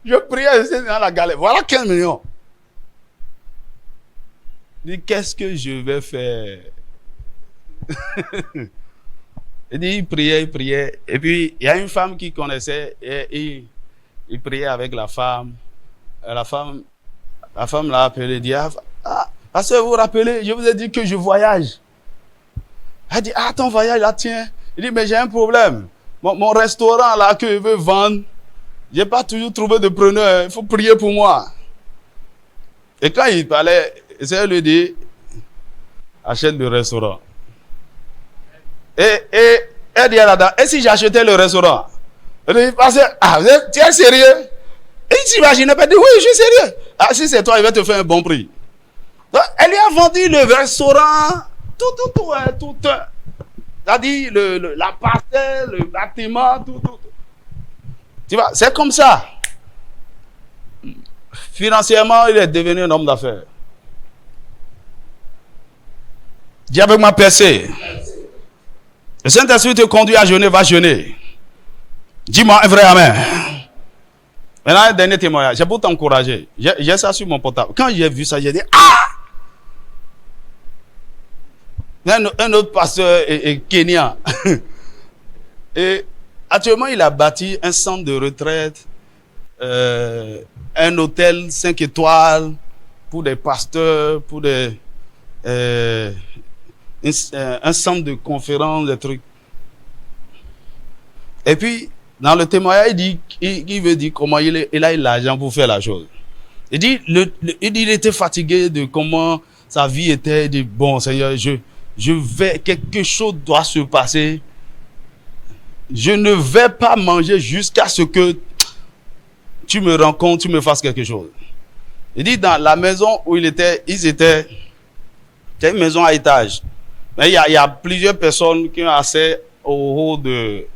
je priais dans la galère. Voilà 15 millions. Il dit, qu'est-ce que je vais faire? Il dit, il priait. Et puis, il y a une femme qui connaissait et il priait avec la femme. La femme l'a appelé et dit, ah, parce que vous vous rappelez, je vous ai dit que je voyage. Elle dit, ah, ton voyage là, tiens. Il dit, mais j'ai un problème. Mon restaurant là que je veux vendre, j'ai pas toujours trouvé de preneur. Il faut prier pour moi. Et quand il parlait, elle lui dit, achète le restaurant. Et elle dit à la dame, et si j'achetais le restaurant? Elle dit, tu es sérieux? Et il s'imagine, elle dit, oui, je suis sérieux. Ah, si c'est toi, il va te faire un bon prix. Donc, elle lui a vendu le restaurant, tout. C'est-à-dire la parcelle, le bâtiment, tout. Tu vois, c'est comme ça. Financièrement, il est devenu un homme d'affaires. Dis avec moi, percé. Le Saint-Esprit te conduit à jeûner, va jeûner. Dis-moi un vrai amen. Maintenant, un dernier témoignage. J'ai beau t'encourager. J'ai ça sur mon portable. Quand j'ai vu ça, j'ai dit, ah! Un autre pasteur kenyan. Et actuellement, il a bâti un centre de retraite, un hôtel 5 étoiles pour des pasteurs, pour un centre de conférence, des trucs. Et puis, dans le témoignage, il veut dire comment il a eu l'argent pour faire la chose. Il dit, il était fatigué de comment sa vie était. Il dit, bon Seigneur, quelque chose doit se passer. Je ne vais pas manger jusqu'à ce que tu me rencontres, tu me fasses quelque chose. Il dit, dans la maison où c'était une maison à étage. Mais il y a plusieurs personnes qui ont accès au haut de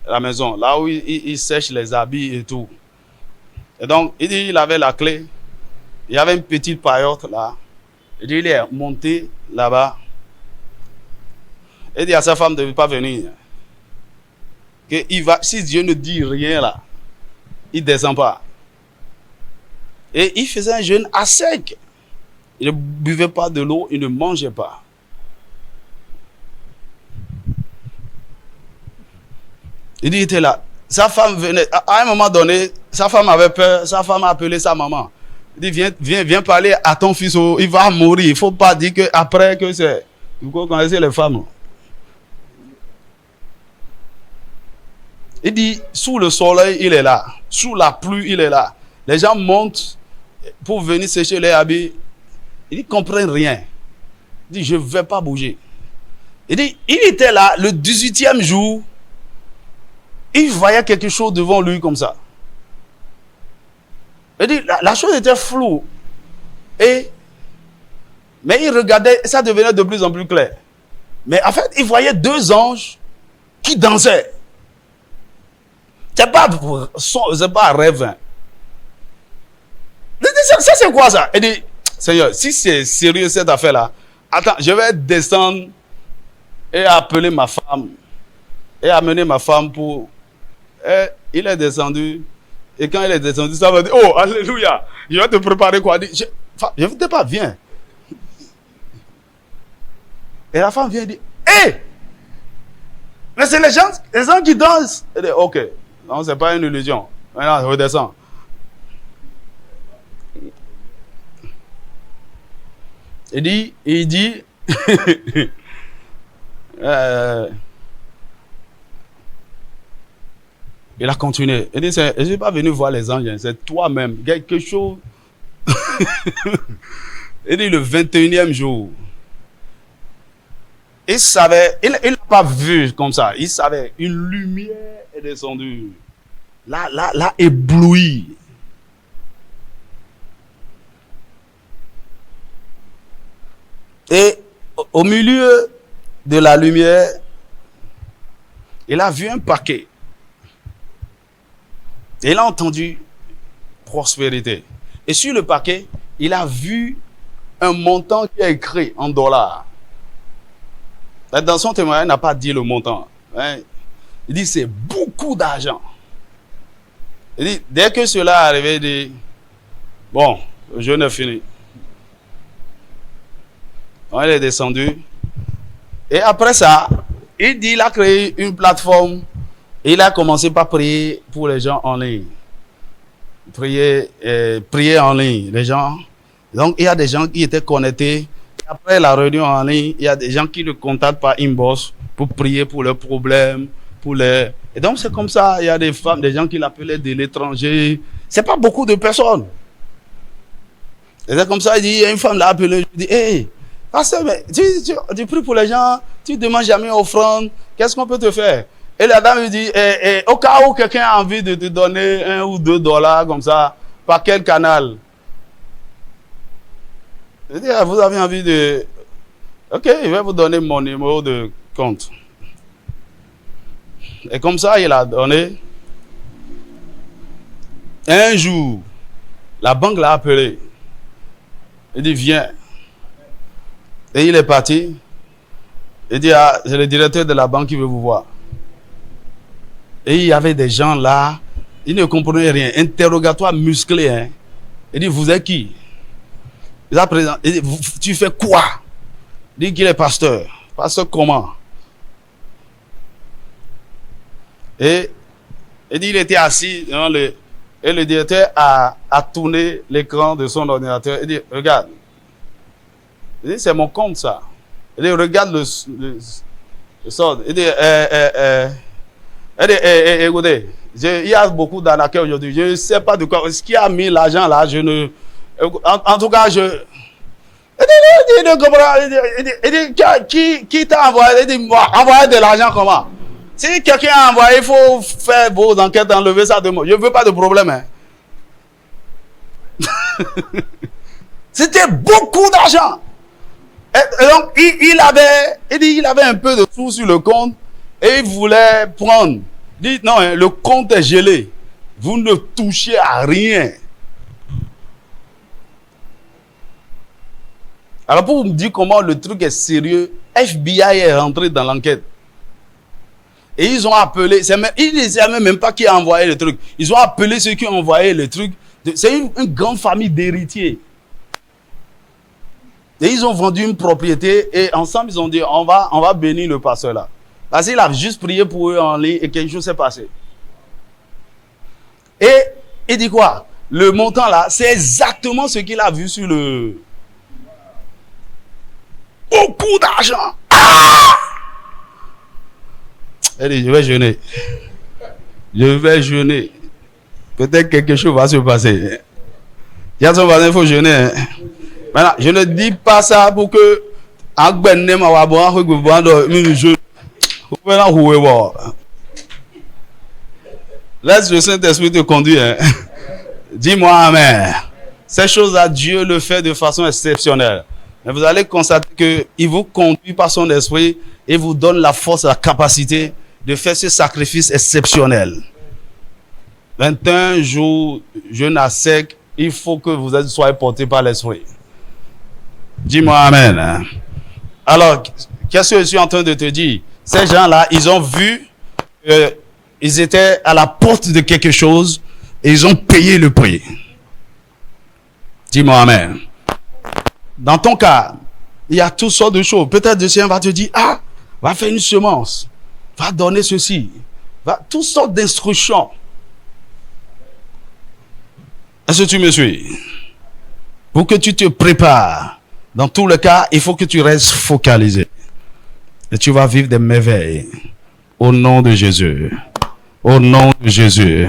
la maison, là où il sèche les habits et tout. Et donc, il dit, il avait la clé. Il y avait une petite paillote là. Il dit, il est monté là-bas. Il dit à sa femme de ne pas venir. Si Dieu ne dit rien là, il ne descend pas. Et il faisait un jeûne à sec. Il ne buvait pas de l'eau, il ne mangeait pas. Il dit, il était là. Sa femme venait. À un moment donné, sa femme avait peur. Sa femme a appelé sa maman. Il dit, viens parler à ton fils. Il va mourir. Il ne faut pas dire qu'après que c'est... Vous connaissez les femmes. Il dit, sous le soleil, il est là. Sous la pluie, il est là. Les gens montent pour venir sécher les habits. Il dit, ils ne comprennent rien. Il dit, je ne vais pas bouger. Il dit, il était là le 18e jour. Il voyait quelque chose devant lui comme ça. Il dit, la chose était floue. Mais il regardait, ça devenait de plus en plus clair. Mais en fait, il voyait deux anges qui dansaient. C'est pas un rêve. Hein. Ça, c'est quoi ça? Il dit, Seigneur, si c'est sérieux cette affaire-là, attends, je vais descendre et appeler ma femme et amener ma femme pour... Et il est descendu. Et quand il est descendu, ça va dire, oh, alléluia, je vais te préparer quoi? Je ne veux pas, viens. Et la femme vient dire, hé! Mais c'est les gens qui dansent. Elle dit, ok, non, ce n'est pas une illusion. Maintenant, je redescends. Il dit, il a continué. Il dit, je ne suis pas venu voir les anges, c'est toi-même. Quelque chose. Il dit, le 21e jour, il savait, il n'a pas vu comme ça. Il savait, une lumière est descendue. Là, ébloui. Et au milieu de la lumière, il a vu un paquet. Et il a entendu prospérité. Et sur le paquet, il a vu un montant qui est écrit en dollars. Dans son témoignage, il n'a pas dit le montant. Hein. Il dit c'est beaucoup d'argent. Il dit, dès que cela est arrivé, il dit, bon, le jeûne est fini. Il est descendu. Et après ça, il dit, il a créé une plateforme. Et il a commencé par prier pour les gens en ligne. Prier en ligne. Les gens. Donc, il y a des gens qui étaient connectés. Après la réunion en ligne, il y a des gens qui le contactent par inbox pour prier pour leurs problèmes. Et donc, c'est comme ça. Il y a des femmes, des gens qui l'appelaient de l'étranger. C'est pas beaucoup de personnes. Et c'est comme ça, il dit, il y a une femme l'a appelé. Je dis, hé, pasteur, mais tu pries pour les gens, tu ne demandes jamais offrande. Qu'est-ce qu'on peut te faire? Et la dame lui dit, au cas où quelqu'un a envie de te donner $1 ou $2 comme ça, par quel canal? Je dis, vous avez envie de... Ok, je vais vous donner mon numéro de compte. Et comme ça, il a donné. Un jour, la banque l'a appelé. Il dit, viens. Et il est parti. Il dit, ah, c'est le directeur de la banque qui veut vous voir. Et il y avait des gens là, ils ne comprenaient rien. Interrogatoire musclé. Hein. Il dit, vous êtes qui? Il dit, tu fais quoi? Il dit qu'il est pasteur. Pasteur comment? Et il dit, il était assis dans et le directeur a tourné l'écran de son ordinateur. Il dit, regarde. Il dit, c'est mon compte ça. Il dit, regarde le sort. Il dit, écoutez, il y a beaucoup d'arnaqueurs aujourd'hui. Je ne sais pas de quoi. Ce qui a mis l'argent là, je ne... En tout cas, il dit, qui t'a envoyé? Il dit, envoyer de l'argent comment? Si quelqu'un a envoyé, il faut faire vos enquêtes, enlever ça de moi. Je ne veux pas de problème. Hein. C'était beaucoup d'argent. Et donc, il avait un peu de sous sur le compte et il voulait prendre. Il dit, non, hein, le compte est gelé. Vous ne touchez à rien. Alors, pour vous dire comment le truc est sérieux, FBI est rentré dans l'enquête. Et ils ont appelé, ils ne savaient même pas qui a envoyé le truc. Ils ont appelé ceux qui ont envoyé le truc. C'est une grande famille d'héritiers. Et ils ont vendu une propriété et ensemble ils ont dit on va bénir le pasteur là. Parce qu'il a juste prié pour eux en ligne et quelque chose s'est passé. Et il dit quoi? Le montant là, c'est exactement ce qu'il a vu sur le... Beaucoup d'argent. Ah! Elle dit, je vais jeûner. Je vais jeûner. Peut-être quelque chose va se passer. Il y a son voisin, il faut jeûner. Hein. Maintenant, je ne dis pas ça pour que... Laisse le Saint-Esprit te conduire. Hein. Dis-moi Amen. Ces choses-là, Dieu le fait de façon exceptionnelle. Mais vous allez constater qu'il vous conduit par son esprit et vous donne la force, la capacité de faire ce sacrifice exceptionnel. 21 jours, jeûne à sec, il faut que vous soyez portés par l'esprit. Dis-moi amen. Alors, qu'est-ce que je suis en train de te dire? Ces gens-là, ils ont vu, ils étaient à la porte de quelque chose et ils ont payé le prix. Dis-moi amen. Dans ton cas, il y a toutes sortes de choses. Peut-être le Seigneur va te dire, ah, va faire une semence, va donner ceci, va, toutes sortes d'instructions. Est-ce que tu me suis? Pour que tu te prépares, dans tous les cas, il faut que tu restes focalisé. Et tu vas vivre des merveilles. Au nom de Jésus. Au nom de Jésus.